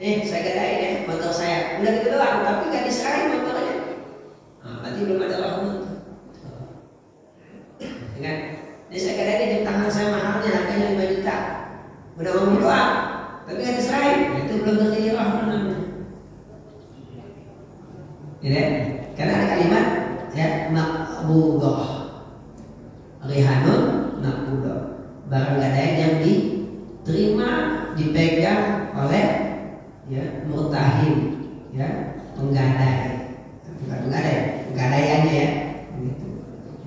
Speaker 3: Saya gadai ya motor saya, udah gitu doang, tapi nggak diserahin motornya. Nah, berarti belum ada rahmat. Ingat, ini saya gadai di tangan saya mahalnya harganya 5 juta, udah ngomong doang, tapi nggak diserahin, itu belum terjadi rahmat namanya. Ya, karena ada kalimat ya makbudah, rihanun makbudah, barang gadai yang diterima, dipegang oleh ya murtahin, ya penggadai, bukan penggadaiannya ya, gitu.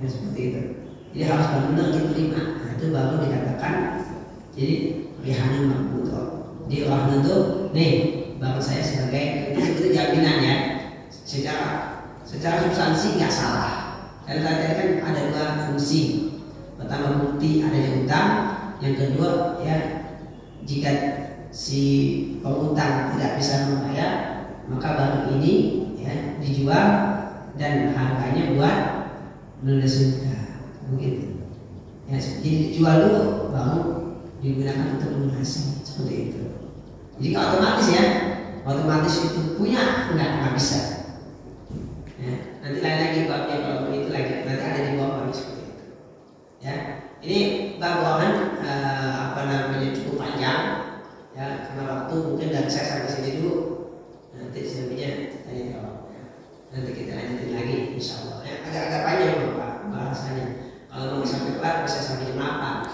Speaker 3: Ya seperti itu. Jadi harus benar-benar diterima. Nah, itu baru dikatakan jadi rihanun makbudah. Di orang itu nih barang saya sebagai itu jaminan ya. Secara substansi nggak salah. Karena tadi kan ada dua fungsi. Pertama bukti adanya utang, yang kedua ya jika si pengutang tidak bisa membayar, maka barang ini ya dijual dan harganya buat melunas sudah begitu. Ya, jadi dijual dulu baru digunakan untuk melunasi, seperti itu. Jadi otomatis itu punya nggak bisa. Ya, nanti lain lagi babnya kalau itu lagi nanti ada di bawah seperti itu. Ya, ini bab cukup panjang. Ya, karena waktu mungkin dari saya sampai sini dulu. Nanti selanjutnya tanya jawab. Nanti kita lanjutin lagi, insya Allah. Ya, agak panjang Pak bahasanya. Kalau mau sampai kelar bisa sampai jam 8.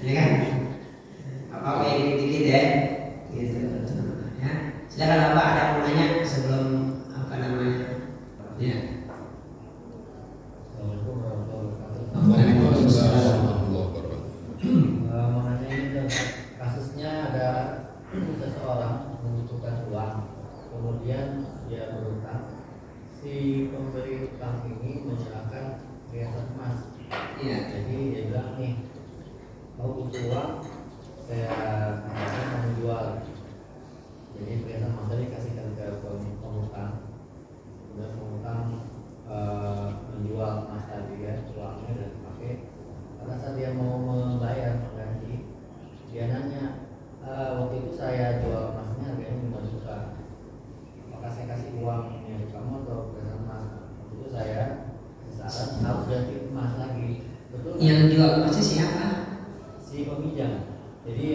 Speaker 3: Ya kan?
Speaker 4: memberi utang ini menyerahkan perhiasan emas.
Speaker 3: Iya.
Speaker 4: Jadi dia bilang nih, mau butuh uang, saya mau menjual. Jadi perhiasan emas tadi kasihkan ke pengutang, kemudian pengutang menjual emas tadi ya, uangnya dan dipakai. Pada saat dia mau membayar mengganti, dia nanya, waktu itu saya jual emasnya harganya 5 juta. Apakah saya kasih uang yang kamu atau perhiasan emas? Waktu itu saya saran harus ganti emas lagi. Betul?
Speaker 3: Yang jual emasnya siapa?
Speaker 4: Si peminjam. Jadi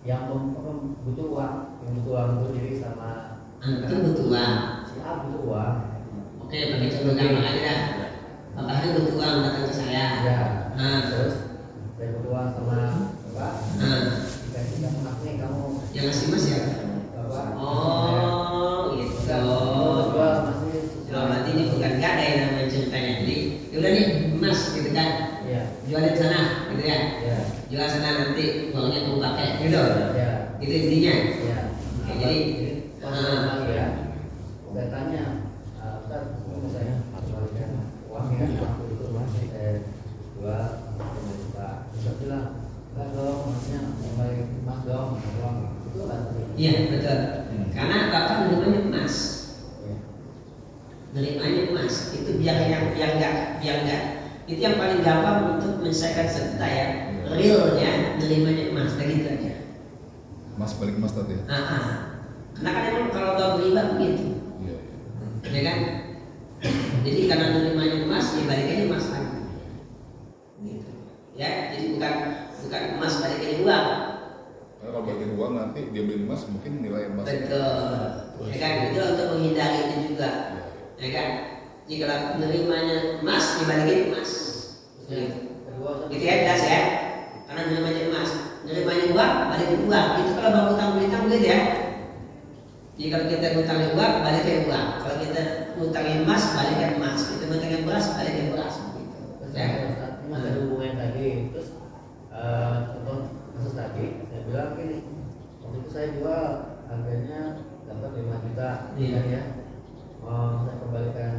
Speaker 4: yang butuh uang, itu jadi sama
Speaker 3: Antum butuh uang.
Speaker 4: si A butuh uang.
Speaker 3: Oke, pakai contoh gampang aja dah. Bapaknya butuh uang datang ke saya.
Speaker 4: Ya.
Speaker 3: Nah,
Speaker 4: Terus saya butuh uang sama bapak.
Speaker 3: nah,
Speaker 4: Dikasih kamu emas nih, kamu
Speaker 3: yang ngasih mas siapa?
Speaker 4: bapak.
Speaker 3: Oh, gitu.
Speaker 4: Jual emasnya.
Speaker 3: Oh, berarti ini bukan gadai namanya ceritanya. Jadi, yaudah nih emas gitu kan.
Speaker 4: Iya.
Speaker 3: Jualin sana, gitu ya.
Speaker 4: Iya.
Speaker 3: Jual sana nanti uangnya kamu pakai, gitu.
Speaker 4: Iya.
Speaker 3: Itu intinya.
Speaker 4: Iya.
Speaker 3: Oke, jadi
Speaker 4: ya, saya tanya, Ustaz, ini saya kembalikan uangnya waktu itu masih saya jual 5 juta. Ustaz bilang, enggak dong, maksudnya kembali emas dong, uang itu kan?
Speaker 3: iya betul. Karena bapak menerimanya emas,
Speaker 4: Iya.
Speaker 3: menerimanya emas. Itu biar enggak. Itu yang paling gampang untuk menyelesaikan serta ya. Realnya menerimanya emas, begitu aja.
Speaker 2: Mas balik mas tadi ya?
Speaker 3: Karena kan emang kalau tahu beriba begitu,
Speaker 2: Iya.
Speaker 3: ya kan? Jadi karena menerimanya emas, ya balikannya emas lagi. Gitu. Ya, jadi bukan emas balikannya uang.
Speaker 2: Karena kalau balikin uang nanti dia beli emas mungkin nilai emas.
Speaker 3: Betul. Ya kan? Itu untuk menghindari itu juga. Ya kan? Jika menerimanya emas, dibalikin emas. Gitu.
Speaker 4: Kedua,
Speaker 3: Gitu ya, jelas ya. Karena menerimanya emas, menerimanya uang, balikin uang. Itu kalau bang utang begitu ya. Jadi kalau kita ngutangin uang, balikin uang. Kalau kita ngutangin emas, balikin emas. Kita ngutangin beras, balikin beras. Gitu. Ya.
Speaker 4: ini masih ada hubungan tadi. Terus contoh kasus tadi, saya bilang gini, waktu itu saya jual harganya dapat 5 juta,
Speaker 3: Iya.
Speaker 4: ya. Saya kembalikan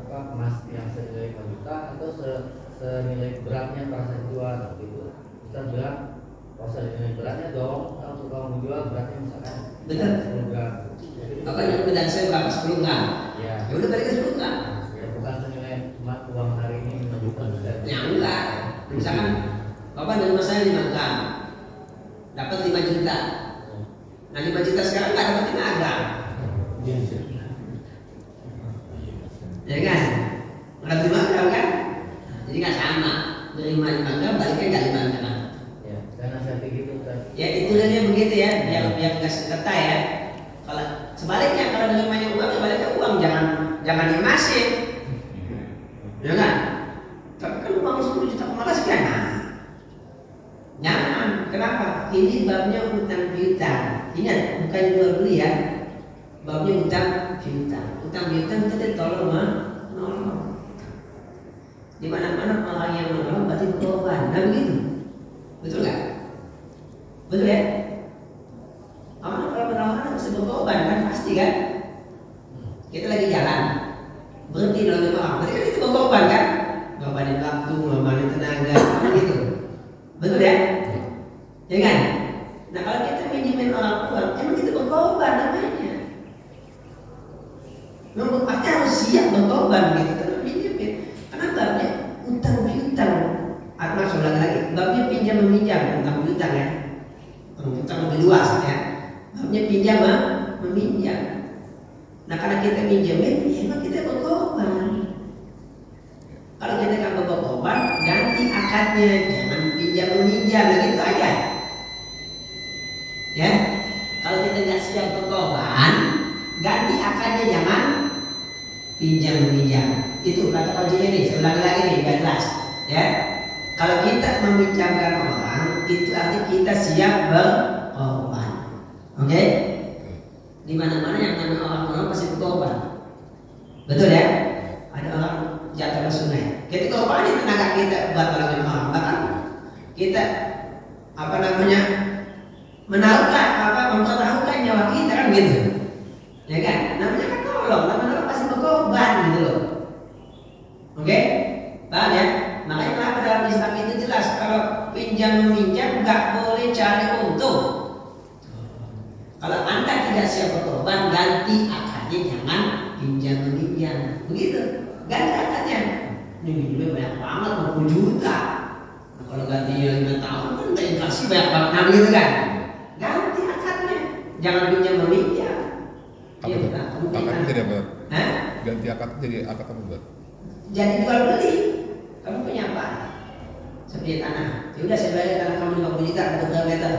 Speaker 4: emas yang senilai 5 juta atau senilai beratnya pas saya jual waktu itu. Ustaz bilang, kalau senilai beratnya dong, kalau kamu menjual beratnya misalkan
Speaker 3: Betul.
Speaker 4: 10 gram.
Speaker 3: Apa yang benar saya berapa 10 gram?
Speaker 4: Ya.
Speaker 3: Ya udah balikin 10 gram.
Speaker 4: Ya, bukan senilai emas uang hari ini 5 juta.
Speaker 3: Ya enggak. Misalkan bapak nerima saya 5 gram, dapat 5 juta. Nah 5 juta sekarang nggak dapat 5 gram. Ya kan? Nggak 5 gram kan? Jadi nggak sama. Nerima 5 gram, baliknya nggak 5 gram.
Speaker 4: Ya, karena saya begitu Ustaz.
Speaker 3: Ya itulah begitu ya, biar nggak sekerta ya. Kalau sebaliknya kalau nerimanya uang, ya baliknya uang, jangan diemasin. Ya kan? Tapi kan uang 10 juta kemana sekian? Jangan. Kenapa? Ini babnya utang piutang. Ingat, bukan jual beli ya. Babnya utang piutang. Utang piutang itu tolong menolong. Di mana-mana orang yang menolong berarti berkorban. Nah begitu. Betul nggak? Betul ya? Amanah kalau menolong mesti berkorban kan pasti kan? Kita lagi jalan, berhenti nolongin orang, berarti kan itu berkorban kan? Ngorbanin waktu, ngorbanin tenaga, begitu. Betul ya? Ya kan? Nah kalau kita minjemin orang uang, emang kita berkorban namanya. Memang pasti harus siap berkorban gitu. Karena minjemin, karena babnya utang piutang. Maksud lagi, babnya pinjam meminjam, utang piutang ya. Utang lebih luas ya. Babnya pinjam meminjam. Nah karena kita minjemin, ya emang kita berkorban. Kalau kita nggak berkorban, ganti akadnya, jangan pinjam meminjam, gitu aja. Ya, kalau kita nggak siap berkorban, ganti akadnya, jangan pinjam meminjam. Itu kata kuncinya nih, saya ulangi lagi nih, biar jelas. Ya, kalau kita meminjamkan orang, itu artinya kita siap berkorban. Oke? Di mana-mana yang namanya orang pasti berkorban. Betul ya? Ada orang jatuh ke sungai. Kita korbanin tenaga kita buat tolongin orang. Bahkan kita mempertaruhkan nyawa kita kan gitu. Ya kan? Namanya kan tolong, namanya pasti berkorban. berkorban gitu loh. Oke? Paham ya? Makanya kenapa dalam Islam itu jelas kalau pinjam meminjam nggak boleh cari untung. Kalau Anda tidak siap berkorban, ganti akadnya, jangan pinjam meminjam. Begitu, ganti akadnya. Ini minjamnya banyak banget, 20 juta. Nah, kalau gantinya 5 tahun kan udah inflasi banyak banget, nah gitu kan. Ganti akadnya, jangan pinjam meminjam.
Speaker 2: Apa tuh? Akadnya jadi apa?
Speaker 3: Hah?
Speaker 2: Ganti akad jadi akad apa buat?
Speaker 3: Jadi jual beli. Kamu punya apa? Seperti tanah. Ya udah saya bayar tanah kamu 50 juta, berapa meter?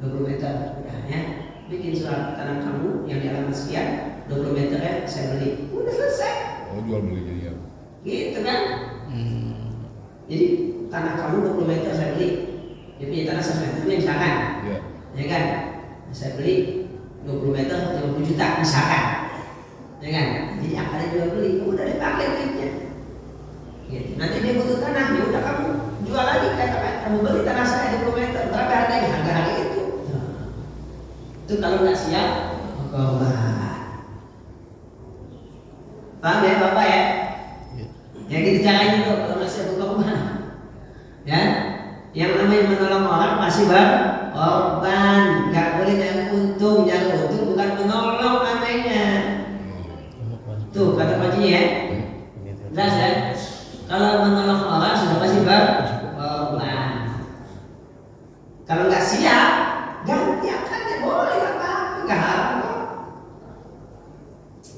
Speaker 3: 20 meter. Udah ya. Bikin surat tanah kamu yang di alamat sekian, 20 meter ya saya beli. Udah selesai.
Speaker 2: Oh, jual beli jadi ya.
Speaker 3: Gitu kan? Jadi tanah kamu 20 meter saya beli. Dia punya tanah 100 meter misalkan.
Speaker 2: Iya.
Speaker 3: Ya kan? Saya beli 20 meter 50 juta misalkan. Ya kan? Jadi akadnya jual beli. Udah dipakai duitnya. Gitu. Nanti dia butuh tanah, ya udah kamu jual lagi kamu beli tanah saya 20 meter. Berapa harganya? Harga itu. Itu kalau nggak siap, berkorban. Paham ya Bapak ya? Ya gitu caranya tuh kalau nggak siap berkorban. Ya, yang namanya menolong orang pasti berkorban. Nggak boleh nyari untung bukan menolong namanya. Tuh kata kuncinya ya. Jelas ya? Kalau menolong orang sudah pasti berkorban. Kalau nggak siap, ganti akadnya boleh apa? Nggak haram.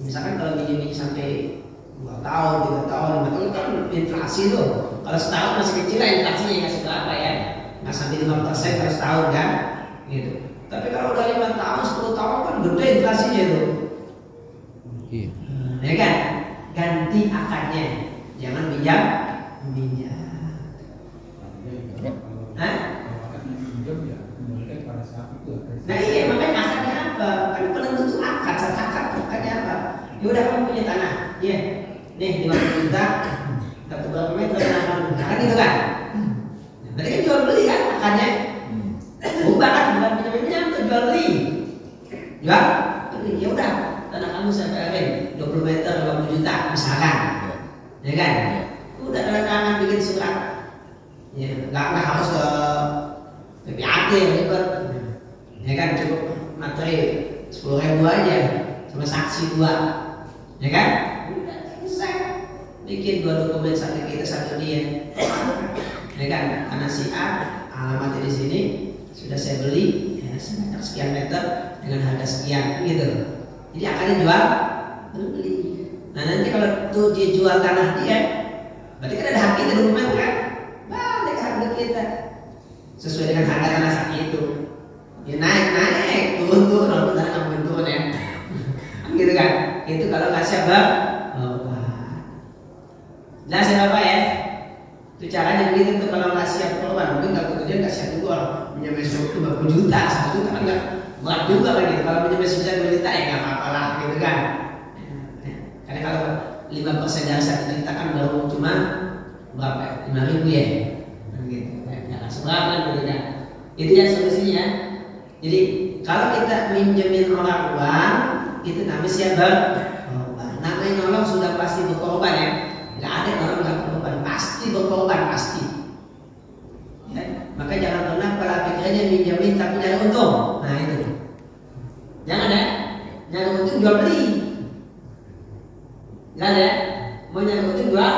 Speaker 3: Misalkan kalau minjem sampai 2 tahun, 3 tahun, 5 tahun kan inflasi tuh. Kalau setahun masih kecil lah inflasinya nggak seberapa ya, nggak sampai 5% kalau setahun kan, gitu. Tapi kalau udah 5 tahun, 10 tahun kan gede inflasinya tuh. Ya kan? Ganti akadnya. Jangan minjam. Hah? Nah iya makanya akadnya apa? Kan penentu itu akad, akad akadnya apa? Ya udah kamu punya tanah, iya. Nih 50 juta, dapat berapa meter tanah kamu? Kan gitu kan? Berarti kan jual beli kan akadnya? Bukan kan? Bukan pinjam itu jual beli. Ya, ya udah tanah kamu saya bayarin 20 meter 50 juta misalkan. Ya kan? Udah tanda tangan bikin surat. Ya, nggak harus ke PPAT ribet. Ya kan cukup materi 10.000 aja sama saksi 2. Ya kan? Udah selesai. Bikin 2 dokumen, satu kita satu dia. Ya kan? Karena si A alamatnya di sini sudah saya beli ya sekitar sekian meter dengan harga sekian gitu. Jadi akan jual beli. Nah nanti kalau tuh dia jual tanah dia, berarti kan ada hak kita dokumen kan? Balik harga kita sesuai dengan harga tanah saat itu. Ya naik, turun, walaupun tanah nggak mungkin turun ya. Gitu kan? Itu kalau nggak siap jelas ya Bapak ya? Itu caranya begitu tuh kalau nggak siap korban. Mungkin kalau kemudian nggak siap juga pinjam itu 50 juta, 1 juta kan nggak berat juga kan gitu. Kalau pinjam 2 juta ya nggak apa-apa lah gitu kan. Karena kalau 5% dari 1 juta kan baru cuma berapa? 5.000 ya. Gitu. Jangan seberapa gitu kan. Itu ya solusinya. Jadi kalau kita minjemin orang uang, itu namanya siap berkorban. Namanya nolong sudah pasti berkorban ya. Nggak ada yang orang nggak berkorban, pasti berkorban pasti. Ya? Maka jangan pernah pola pikirnya minjemin tapi nyari untung. Nah itu. Jangan ya. Nyari untung jual beli. Nggak ada. Mau nyari untung jual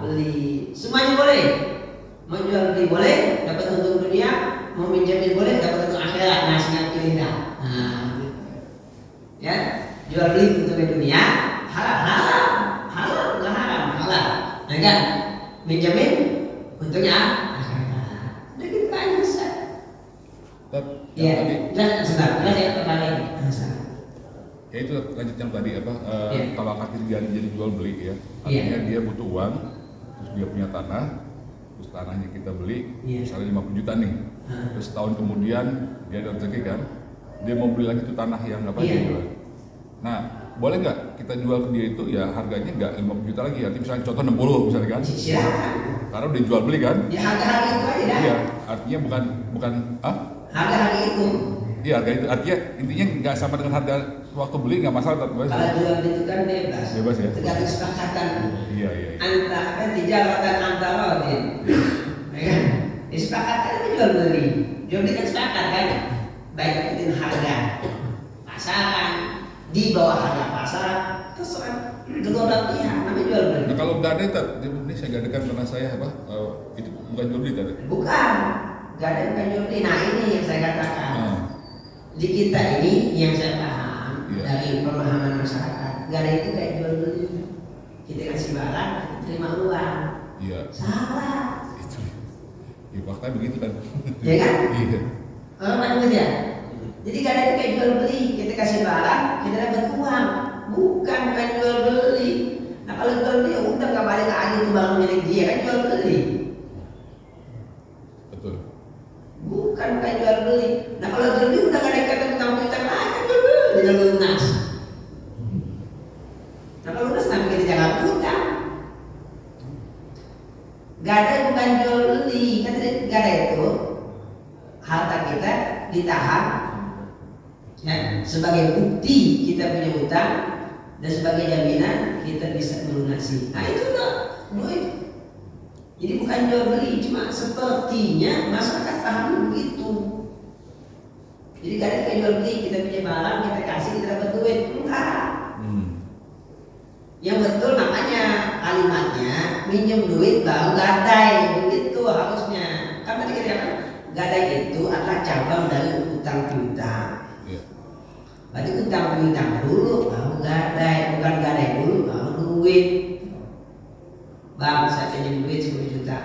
Speaker 3: beli. Semuanya boleh. Mau jual beli boleh, dapat untung dunia. Mau minjemin boleh, dapat untung akhirat. Nah, singkat pilih dah. Nah, ya, jual beli untungnya dunia, halal, nggak haram, halal. Nah kan, minjemin untungnya akhirat. Udah gitu aja bisa. Iya, dan sebentar, ya kembali.
Speaker 2: Ya itu lanjut yang tadi apa? Kalau akad jadi jual beli ya,
Speaker 3: Iya.
Speaker 2: artinya dia butuh uang, terus dia punya tanah, terus tanahnya kita beli, misalnya 50 juta nih. Terus tahun kemudian dia ada rezeki kan, dia mau beli lagi tuh tanah yang apa dia jual. Nah, boleh nggak kita jual ke dia itu ya harganya nggak 50 juta lagi, artinya misalnya contoh 60 misalnya kan?
Speaker 3: Silakan.
Speaker 2: Karena udah jual beli kan?
Speaker 3: Ya harga itu aja dah.
Speaker 2: Iya, artinya bukan
Speaker 3: Harga itu.
Speaker 2: Iya, harga itu artinya intinya nggak sama dengan harga waktu beli, nggak masalah tetap bebas.
Speaker 3: Kalau jual beli itu kan bebas.
Speaker 2: Bebas ya.
Speaker 3: Tergantung kesepakatan.
Speaker 2: Iya.
Speaker 3: Antara tijaratan antara rodin. Ya kan? Kesepakatan itu jual beli. Jual beli kan sepakat kan? Baik itu harga pasaran di bawah harga pasar, terserah kedua belah pihak, namanya jual beli.
Speaker 2: Nah kalau nggak ada, ini saya gadekan karena saya apa? Itu bukan jual beli tadi.
Speaker 3: Bukan, nggak ada bukan jual beli. Nah ini yang saya katakan. Di kita ini yang saya paham dari pemahaman masyarakat, nggak ada itu kayak jual beli. Kita kasih barang, kita terima uang.
Speaker 2: Iya.
Speaker 3: Salah.
Speaker 2: Itu. Ya fakta begitu kan.
Speaker 3: Ya kan?
Speaker 2: Iya.
Speaker 3: Orang manusia ya. Jadi gak ada itu kayak jual beli. Kita kasih barang, kita dapat uang. Bukan jual beli. Nah kalau jual beli, udah gak balik lagi itu barang milik dia, kan jual beli.
Speaker 2: Betul.
Speaker 3: Bukan jual beli. Nah kalau jual beli udah gak ada ikatan utang-utang lagi, kan jual beli. Tidak lunas. Nah kalau lunas nanti kita jangan utang. Gak ada bukan jual beli. Kan gak ada itu. Harta kita ditahan ya, sebagai bukti kita punya utang dan sebagai jaminan kita bisa melunasi. Nah itu loh duit. Jadi bukan jual beli, cuma sepertinya masyarakat paham begitu. Jadi gak ada kayak jual beli, kita punya barang, kita kasih, kita dapat duit. Enggak. Yang betul makanya kalimatnya minjem duit baru gadai, begitu harusnya. Kan tadi kita katakan gadai itu adalah cabang dari utang piutang. Berarti utang piutang dulu baru gadai, bukan gadai dulu baru duit. Bang, saya pinjam duit 10 juta.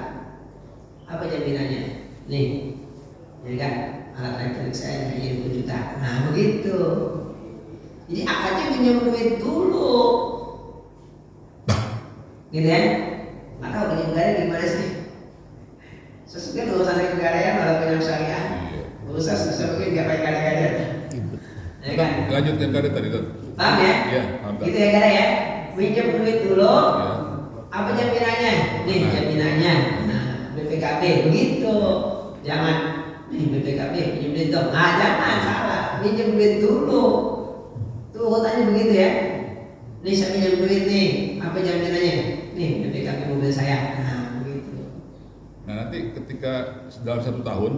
Speaker 3: Apa jaminannya? Nih, jadi kan alat elektronik saya dari 10 juta. Nah begitu. Jadi akadnya pinjam duit dulu, gitu ya? Nggak tahu pinjam gadai gimana sih? Sesuai urusan kegadaian kalau pinjam syariah, urusan susah mungkin nggak pakai gadai-gadai. Ya kan?
Speaker 2: Lanjut yang gadai tadi tuh.
Speaker 3: Paham ya?
Speaker 2: Iya, paham.
Speaker 3: Gitu ya gadai ya. Pinjam duit dulu. Ya. Apa jaminannya? Nih jaminannya. Nah, BPKB begitu. Jangan nih BPKB pinjam duit dong. Nah, jangan salah. Pinjam duit dulu. Tuh urutannya begitu ya. Nih saya pinjam duit nih. Apa jaminannya? Nih BPKB mobil saya. Nah, begitu.
Speaker 2: Nah nanti ketika dalam 1 tahun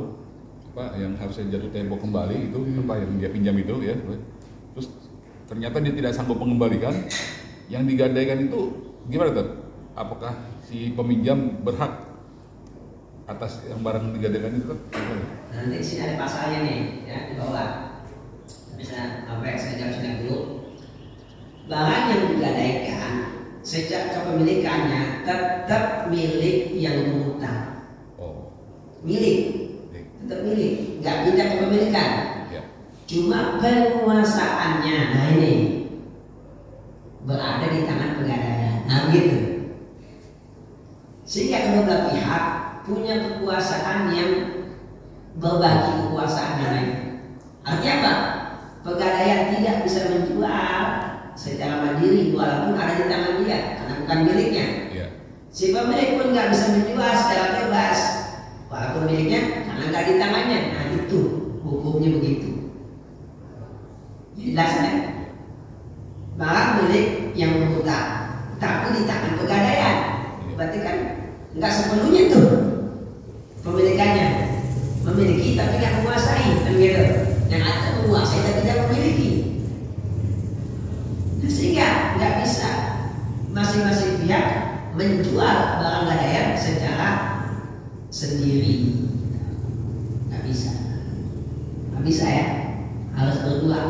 Speaker 2: apa yang harusnya jatuh tempo kembali itu apa yang dia pinjam itu ya, terus ternyata dia tidak sanggup mengembalikan, yang digadaikan itu gimana tuh? Apakah si peminjam berhak atas yang barang digadaikan itu?
Speaker 3: Nanti di sini ada pasalnya nih ya di bawah. Misalnya apa yang saya jawab sudah dulu. Barang yang digadaikan sejak kepemilikannya tetap milik yang mengutang. Milik. Tetap milik, nggak pindah kepemilikan. Cuma penguasaannya, nah ini berada di tangan pegadaian. Nah begitu. Sehingga kedua belah pihak punya kekuasaan yang berbagi kekuasaan yang artinya apa? Pegadaian tidak bisa menjual secara mandiri walaupun ada di tangan dia karena bukan miliknya. Si pemilik pun nggak bisa menjual secara bebas walaupun miliknya karena nggak di tangannya. Nah itu hukumnya begitu. Jelasnya barang milik yang berhutang tapi di tangan pegadaian, berarti kan nggak sepenuhnya tuh pemilikannya. Memiliki tapi nggak menguasai, kan gitu. Yang ada menguasai tapi tidak memiliki. Nah, sehingga nggak bisa masing-masing pihak menjual barang gadaian secara sendiri. Nggak bisa ya, harus berdua.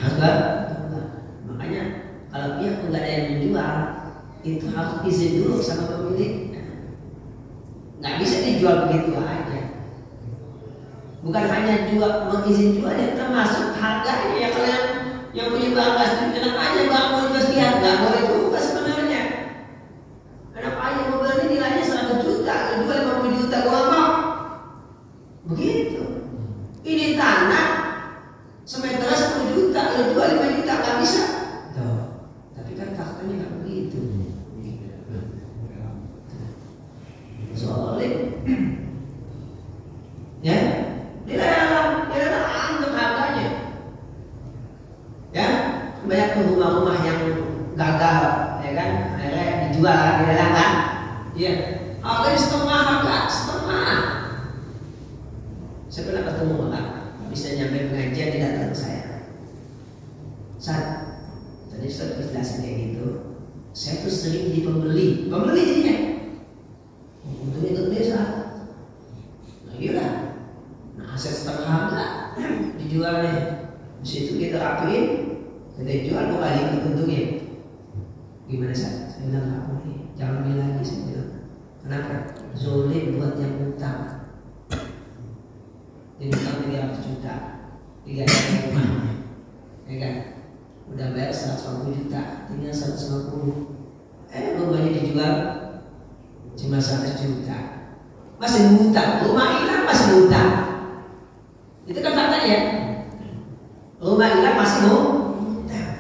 Speaker 3: Harus berdua. Makanya kalau pihak pegadaian menjual itu harus izin dulu sama pemilik. Nggak bisa dijual begitu aja. Bukan hanya jual, mengizin jual yang termasuk harganya ya. Kalau yang punya barang pasti enak aja barang boleh pasti harga boleh juga sebenarnya. Enak aja mobil ini nilainya 100 juta, jual 50 juta gua mau. Begitu. Ini tanah semeternya 10 juta, lu jual 5 juta nggak bisa. Tuh. Tapi kan faktanya nggak begitu. Soalnya ya, dia di dalam kan? Iya. Harganya setengah harga, setengah. Saya pernah ketemu orang, bisa nyampe pengajian dia datang ke saya. Saat tadi saya jelasin kayak gitu, saya tuh sering jadi pembeli jadinya. Untungnya itu desa. Nah iyalah, nah aset setengah harga dijual deh. Di situ kita rapiin, kita jual 2 kali untungnya. Gimana Saya bilang nggak boleh, jangan beli lagi. Saya bilang, kenapa? Zolim buat yang utang. Ini utang 300 juta, 3 kali rumahnya, ya kan? Udah bayar 150 juta, tinggal 150. Rumahnya dijual cuma 100 juta, masih ngutang. Rumah hilang masih ngutang. Itu kan faktanya ya. Rumah hilang masih ngutang.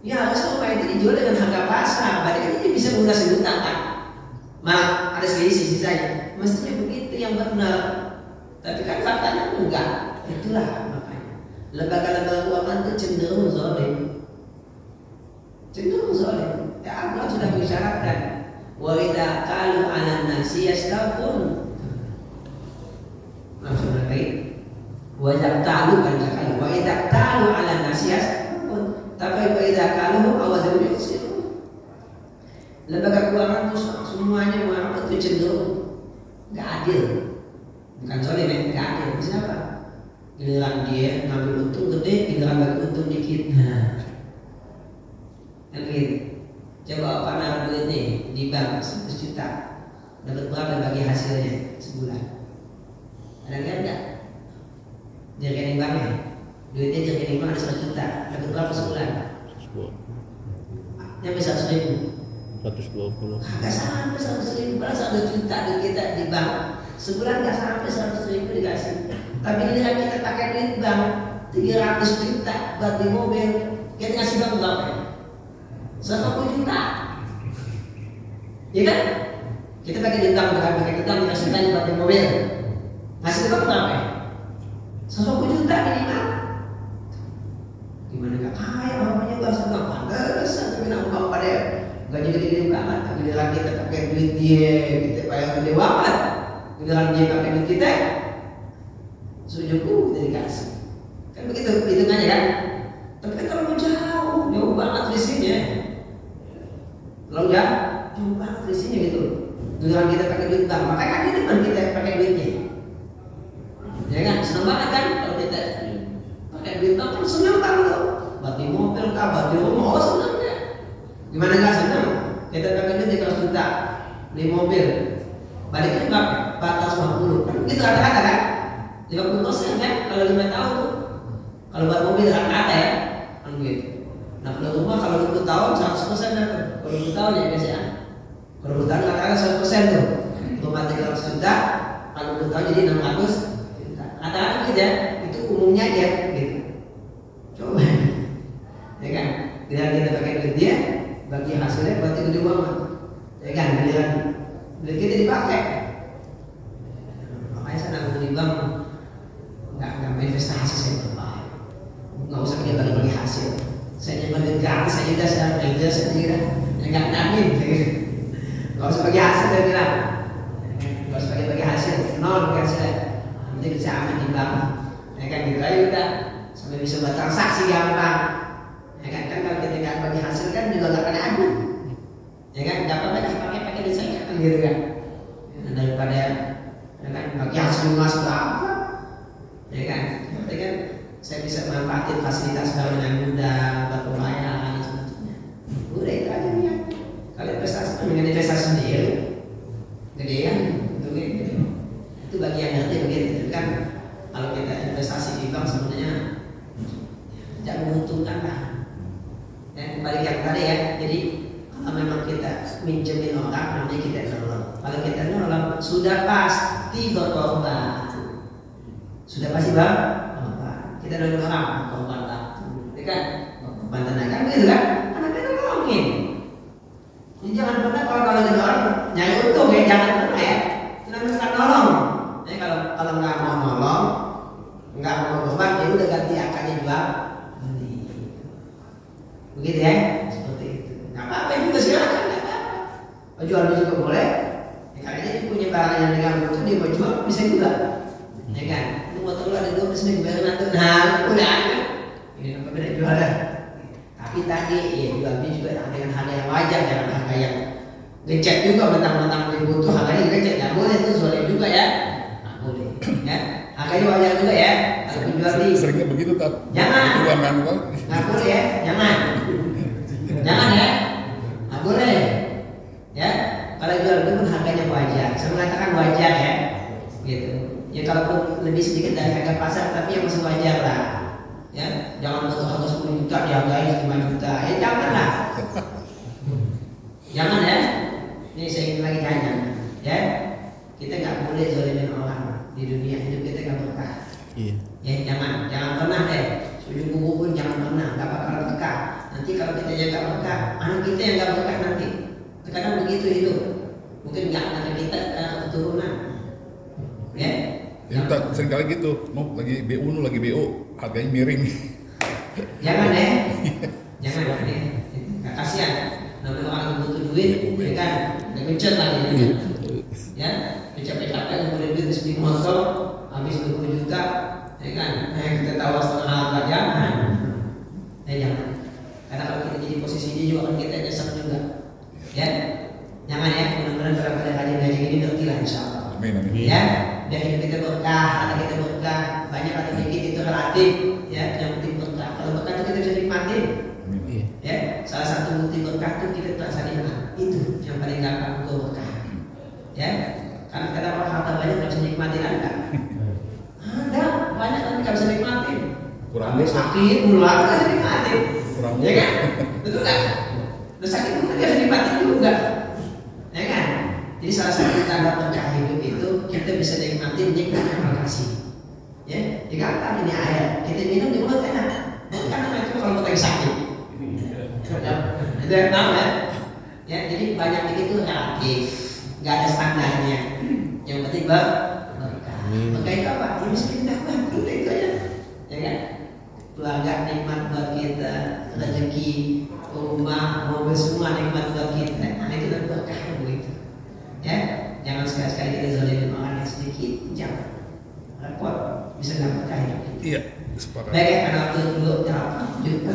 Speaker 3: Ya harusnya rumah itu dijual dengan harga pasar, berarti kan dia bisa melunasi utang kan? Malah ada selisih sisanya. Mestinya begitu yang benar. Tapi kan faktanya enggak. Itulah makanya lembaga-lembaga keuangan itu cenderung zalim. Ya Allah sudah mengisyaratkan, wa idza qalu 'alan nasi yastaqun. Maksudnya baik. Wa idza qalu kan sekali. Wa idza qalu 'alan nasi yastaqun. Tapi wa idza qalu awazun yusirun. Lembaga keuangan itu semuanya Muhammad itu cenderung enggak adil. Bukan zalim, enggak adil. Siapa? Giliran dia ngambil untung gede, giliran bagi untung dikit. Nah, kan gitu. Coba apa naruh duit nih di bank 100 juta, dapat berapa bagi hasilnya sebulan? Ada nggak? Enggak. Di rekening banknya, duitnya di rekening bank ada 100 juta, dapat berapa sebulan? 100. Nyampe 100.000.
Speaker 5: 120.
Speaker 3: Kagak sampai 100.000, malah 100 juta duit kita di bank. Sebulan nggak sampai 100.000 dikasih. Tapi giliran kita pakai duit bank 300 juta buat di mobil, kita kasih bank berapa? 150 juta. Iya kan? Kita pakai duit bank, pakai duit bank dikasih bank buat di mobil. Ngasih bank berapa? 150 juta minimal. Gimana nggak kaya orangnya gak senang pantas, tapi nak mau pada gaji gede banget. Giliran kita pakai duit dia, kita bayar gede banget. Giliran dia pakai duit kita, sujuku kita dikasih. Kan begitu hitungannya kan? Tapi kan terlalu jauh banget visinya. Terlalu jauh banget visinya gitu. Giliran kita pakai duit bank, makanya kan di depan kita pakai duitnya. Ya kan, senang banget kan kalau kita pakai duit bank, kan senang kan tuh. Buat di mobil, buat di rumah, senangnya. Gimana nggak senang? Kita pakai duit 300 juta di mobil, baliknya berapa? 450. Kan begitu ada kan? 50% kan? Kalau 5 tahun tuh. Kalau buat mobil rata-rata ya, kan begitu. Nah kalau rumah kalau 20 tahun 100% dapat. Kalau 20 tahun ya biasanya. Kalau 20 tahun rata-rata 100% tuh. Rumah 300 juta, kalau 20 tahun jadi 600 juta. Rata-rata gitu ya. Itu umumnya aja gitu. Coba, ya kan? Giliran kita pakai duit dia, bagi hasilnya berarti gede banget. Ya kan? Giliran duit kita dipakai. Makanya saya nabung di bank. Nggak investasi saya berapa, nggak usah dia bagi hasil. Saya nyimpan duit gratis saya juga, saya kerja sendiri, nggak namin, nggak usah bagi hasil dia bilang, nggak usah bagi hasil, nol kan saya, nanti bisa aman di bank, ya kan gitu aja udah, sampai bisa buat transaksi gampang, ya kan kalau kita nggak bagi hasil kan juga nggak pada aman, ya kan nggak apa-apa pakai duit saya kan gitu kan, daripada ya kan bagi hasil masuk apa. Ya kan, berarti kan saya bisa manfaatin fasilitas bank yang mudah buat pembayaran dan sebagainya. Udah itu aja nih. Kalau investasi dengan investasi sendiri, gedean untungnya gitu. Itu bagi yang ngerti begitu kan. Kalau kita investasi di bank sebenarnya tidak menguntungkan lah. Dan kembali yang tadi ya, jadi kalau memang kita minjemin orang, namanya kita nolong. Kalau kita nolong, sudah pasti berkorban. Sudah pasti bang, kita nolong orang, korban waktu, ya kan? Korban tenaga, begitu kan? Karena kita nolongin. Jadi jangan pernah kalau jadi orang nyari untung ya, jangan pernah ya. Itu namanya nolong. Jadi kalau nggak mau nolong, nggak mau korban, ya udah ganti akarnya jual beli. Begitu ya, seperti itu. Nggak apa-apa juga silakan, nggak apa-apa. jual beli juga boleh. Ya, karena dia punya barang yang diganggu itu dia mau jual bisa juga. Ya kan? Itu motor lu ada 12 baru nanti. Nah, udah ada. Ini apa beda jual dah. Tapi tadi ya jual beli juga dengan harga yang wajar, jangan harga yang ngecek juga mentang-mentang dibutuh harganya ngecek. Nggak boleh itu soalnya juga ya. Nggak boleh. Ya. Harganya wajar juga ya. Kalau jual beli.
Speaker 2: Seringnya begitu tak?
Speaker 3: Jangan.
Speaker 2: Nggak
Speaker 3: boleh ya. Jangan. Jangan ya. Nggak boleh. Ya. Kalau jual beli pun harganya wajar. Saya mengatakan wajar ya. Gitu. Ya kalaupun lebih sedikit dari harga pasar tapi yang masih wajar lah. Ya, jangan butuh harga 10 juta dihargai 5 juta. Ya janganlah. Jangan ya. Ini saya ingin lagi tanya. Ya. Kita nggak boleh zalimin orang di dunia hidup kita nggak berkah. Iya. Ya jangan pernah deh. Sujud kubu pun jangan pernah. Nggak bakal berkah. Nanti kalau kita jaga berkah, anak kita yang nggak berkah nanti. Terkadang begitu hidup. Mungkin nggak anak kita keturunan. Ya.
Speaker 2: Ya, tak sering kali gitu, mau lagi BU nu lagi BU, harganya miring.
Speaker 3: Jangan ya, jangan ya, kasihan. Namanya orang yang butuh duit, ya kan, dia pencet lagi, ya, pencet-pencet kemudian duit sebeli motor, habis 20 juta, ya kan, kita tahu setengah harga, jangan, jangan. Karena kalau kita jadi posisi dia juga kan kita nyesek juga, ya, jangan ya, mudah-mudahan pada kajian ngaji ini ngerti lah insyaallah.
Speaker 2: Amin, amin.
Speaker 3: Ya, biar hidup kita berkah, anak kita berkah, banyak atau sedikit itu relatif, ya, yang penting berkah. Kalau berkah itu kita bisa nikmatin, ya. Salah satu bukti berkah itu kita terasa nikmat, itu yang paling gampang untuk berkah, ya. Karena kadang orang harta banyak nggak bisa nikmatin ada, banyak tapi nggak bisa nikmatin.
Speaker 2: Kurang
Speaker 3: sakit, mulut nggak bisa nikmatin, ya kan? Betul nggak? Udah sakit pun nggak bisa nikmatin juga, ya kan? Jadi salah satu tanda berkah hidup itu kita bisa nikmatin nikmat yang kasih. Ya, jika apa ini air kita minum di mulut enak. Bukan itu kalau kita sakit. Ada nama ya. Jadi banyak begitu relatif, nggak ada standarnya. Yang penting berkah. Berkah itu apa? Ya bisa kita bantu itu aja. Ya kan? Keluarga nikmat buat kita, rezeki, rumah, mobil semua nikmat buat kita. Nah itu kan berkah begitu. Ya, jangan sekali-sekali kita zalimin orang yang sedikit, jangan repot, bisa nggak berkah hidup kita.
Speaker 2: Iya, sepakat.
Speaker 3: Baik, karena waktu dulu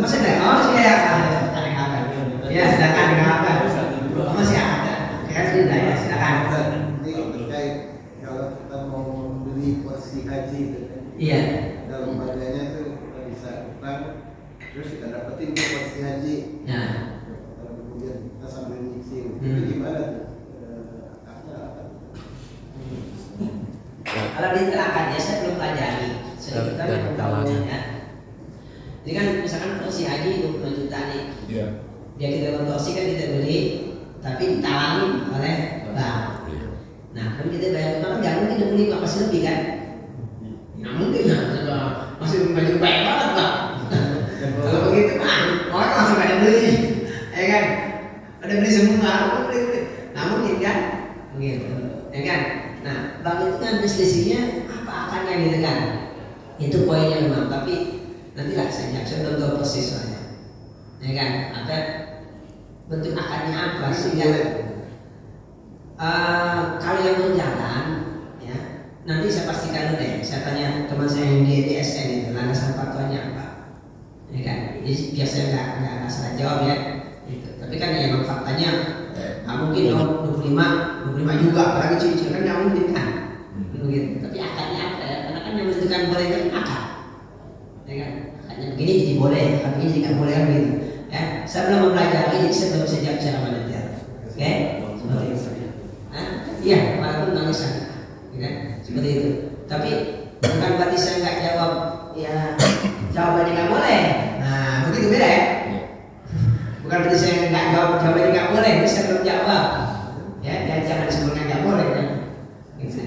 Speaker 3: masih ada, masih ada yang apa? Ya, silakan dengan apa? Masih ada, kan sudah ya, silakan.
Speaker 5: Ini terkait kalau kita mau beli porsi haji itu kan?
Speaker 3: Iya.
Speaker 5: Dalam harganya tuh kita bisa utang, terus kita dapetin tuh porsi haji.
Speaker 3: Nah,
Speaker 5: kemudian kita sambil nyicil, itu gimana tuh?
Speaker 3: Kalau diterangkan ya saya belum pelajari, saya belum tahu ya. Ini kan misalkan porsi haji 20 juta nih,
Speaker 2: Iya.
Speaker 3: dia kita porsi kan kita beli, tapi ditalangin oleh bank. Nah, kan kita bayar utang jangan mungkin kita beli pasti lebih kan? Nggak mungkin ya, masih banyak banget bang. Kalau begitu mah orang langsung ada beli, ya kan? Ada beli semua, beli. Nah mungkin kan, begitu, ya kan? Nah, bank itu kan selisihnya apa akannya gitu kan? Itu poinnya memang, tapi nantilah saya belum tahu persis soalnya. Ya kan? Ada bentuk akarnya apa sehingga kalau yang berjalan, ya nanti saya pastikan deh. Saya tanya teman saya yang di DSN itu landasan fatwanya apa? Ya kan? Jadi biasanya nggak salah jawab ya. Gitu. Tapi kan ya memang faktanya nggak mungkin dong 25 juga, apalagi cicil kan nggak mungkin kan, begitu. Tapi akarnya apa ya? Karena kan yang menentukan boleh kan akar, ya kan? Akarnya begini jadi boleh, kalau begini jadi nggak boleh kan gitu. Ya, saya belum mempelajari, jadi saya belum bisa jawab secara mendetail. Oke, seperti itu. Iya, walaupun nggak bisa, ya kan? Seperti itu. Tapi bukan berarti saya nggak jawab, ya jawabannya nggak boleh. Nah, begitu beda ya. Bukan berarti saya nggak jawab, jawabannya nggak boleh, ini saya belum jawab. Ya, dan jangan disebutkan nggak boleh kan? Gitu.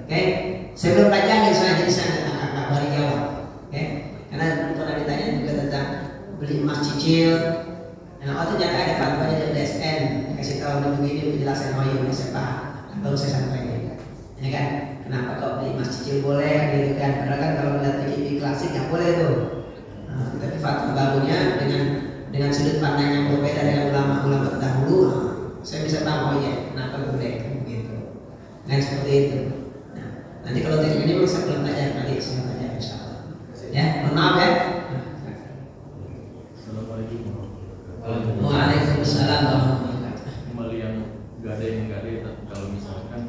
Speaker 3: Oke, saya belum pelajari soalnya jadi saya nggak boleh jawab. Oke, karena pernah ditanya juga tentang beli emas cicil. Nah, waktu jangan ada fatwanya dari DSN kasih tahu begini penjelasan yang saya paham, baru saya sampaikan. Ya kan? Kenapa kok beli emas cicil boleh gitu kan? Padahal kan kalau melihat TV klasik nggak boleh tuh. Nah, tapi fatwa barunya dengan sudut pandang yang berbeda dengan ulama-ulama terdahulu. saya bisa tahu oh ya kenapa boleh begitu. Nah seperti itu. Nah, nanti kalau teknik ini bisa belum tanya nanti saya tanya insyaallah. Ya, mohon maaf ya.
Speaker 1: Assalamualaikum warahmatullahi wabarakatuh.
Speaker 3: Waalaikumsalam warahmatullahi wabarakatuh.
Speaker 1: Kembali yang gadai kalau misalkan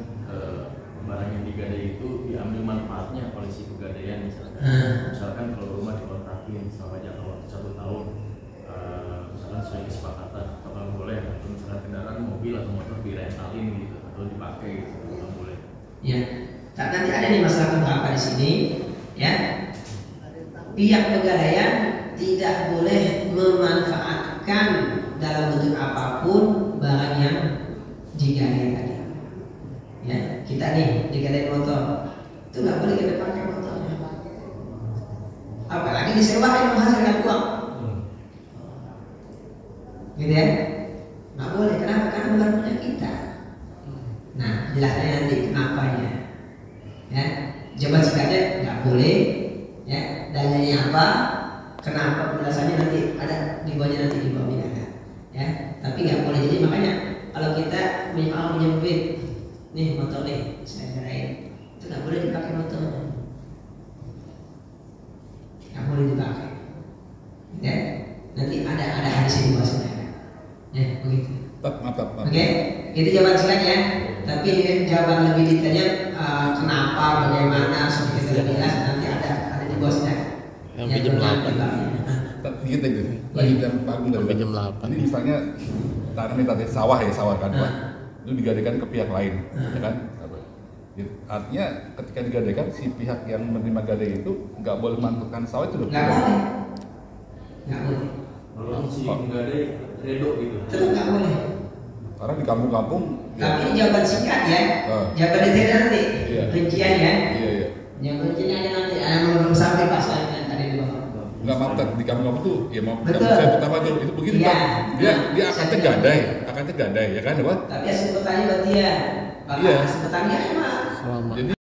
Speaker 1: barang yang digadai itu diambil manfaatnya oleh si pegadaian misalkan kalau rumah dikontrakin selama jangka waktu 1 tahun misalkan sesuai kesepakatan apakah boleh atau misalkan kendaraan mobil atau motor direntalin gitu atau dipakai gitu apakah boleh
Speaker 3: Ya, nanti ada nih masalah kenapa di sini ya. Pihak pegadaian tidak boleh memanfaatkan dalam bentuk apapun barang yang digadai tadi. Ya, kita nih digadai motor, itu nggak boleh kita pakai motornya. Apalagi disewakan menghasilkan uang, gitu ya? Nggak boleh. Kenapa? Karena bukan punya kita. Nah, jelasnya nanti kenapanya. Ya, jawaban singkatnya nggak boleh. Ya, dalilnya apa? Kenapa? Penjelasannya nanti ada di bawahnya nanti di bawah bidangnya. Ya, tapi nggak boleh. Jadi makanya kalau kita mau menyempit nih motor nih, saya kirain itu nggak boleh dipakai motornya, nggak boleh dipakai. Ya, nanti ada hadis di bawah sana. Ya, begitu.
Speaker 2: Mantap.
Speaker 3: Oke, itu jawaban singkatnya. Tapi jawaban lebih detailnya kenapa, bagaimana, seperti kita jelas nanti ada di bawah sana.
Speaker 4: Yang pinjam 8.
Speaker 2: Gitu. Lagi jam panggung dari
Speaker 4: Jam 8.
Speaker 2: Ini misalnya tanah ini tadi sawah kan Pak. Itu digadaikan ke pihak lain, ya kan? Artinya ketika digadaikan si pihak yang menerima gadai itu nggak boleh manfaatkan sawah itu loh.
Speaker 3: Nggak boleh. Nggak boleh.
Speaker 1: kalau si penggadai redo gitu
Speaker 3: Itu nggak boleh.
Speaker 2: Karena di kampung-kampung
Speaker 3: Tapi ini jawaban singkat ya. Jawaban detailnya nanti.
Speaker 2: Iya.
Speaker 3: Rincian ya.
Speaker 2: Iya.
Speaker 3: Yang rinciannya ada nanti. Belum sampai pas yang tadi di bawah.
Speaker 2: Nggak mantap di kampung-kampung tuh ya mau
Speaker 3: Betul.
Speaker 2: saya pertama itu begini
Speaker 3: Iya.
Speaker 2: Pak. Dia akadnya gadai ya kan Pak?
Speaker 3: Tapi hasil petani buat dia.
Speaker 2: Iya.
Speaker 3: Hasil petani ya emang.
Speaker 4: Selamat.
Speaker 2: Jadi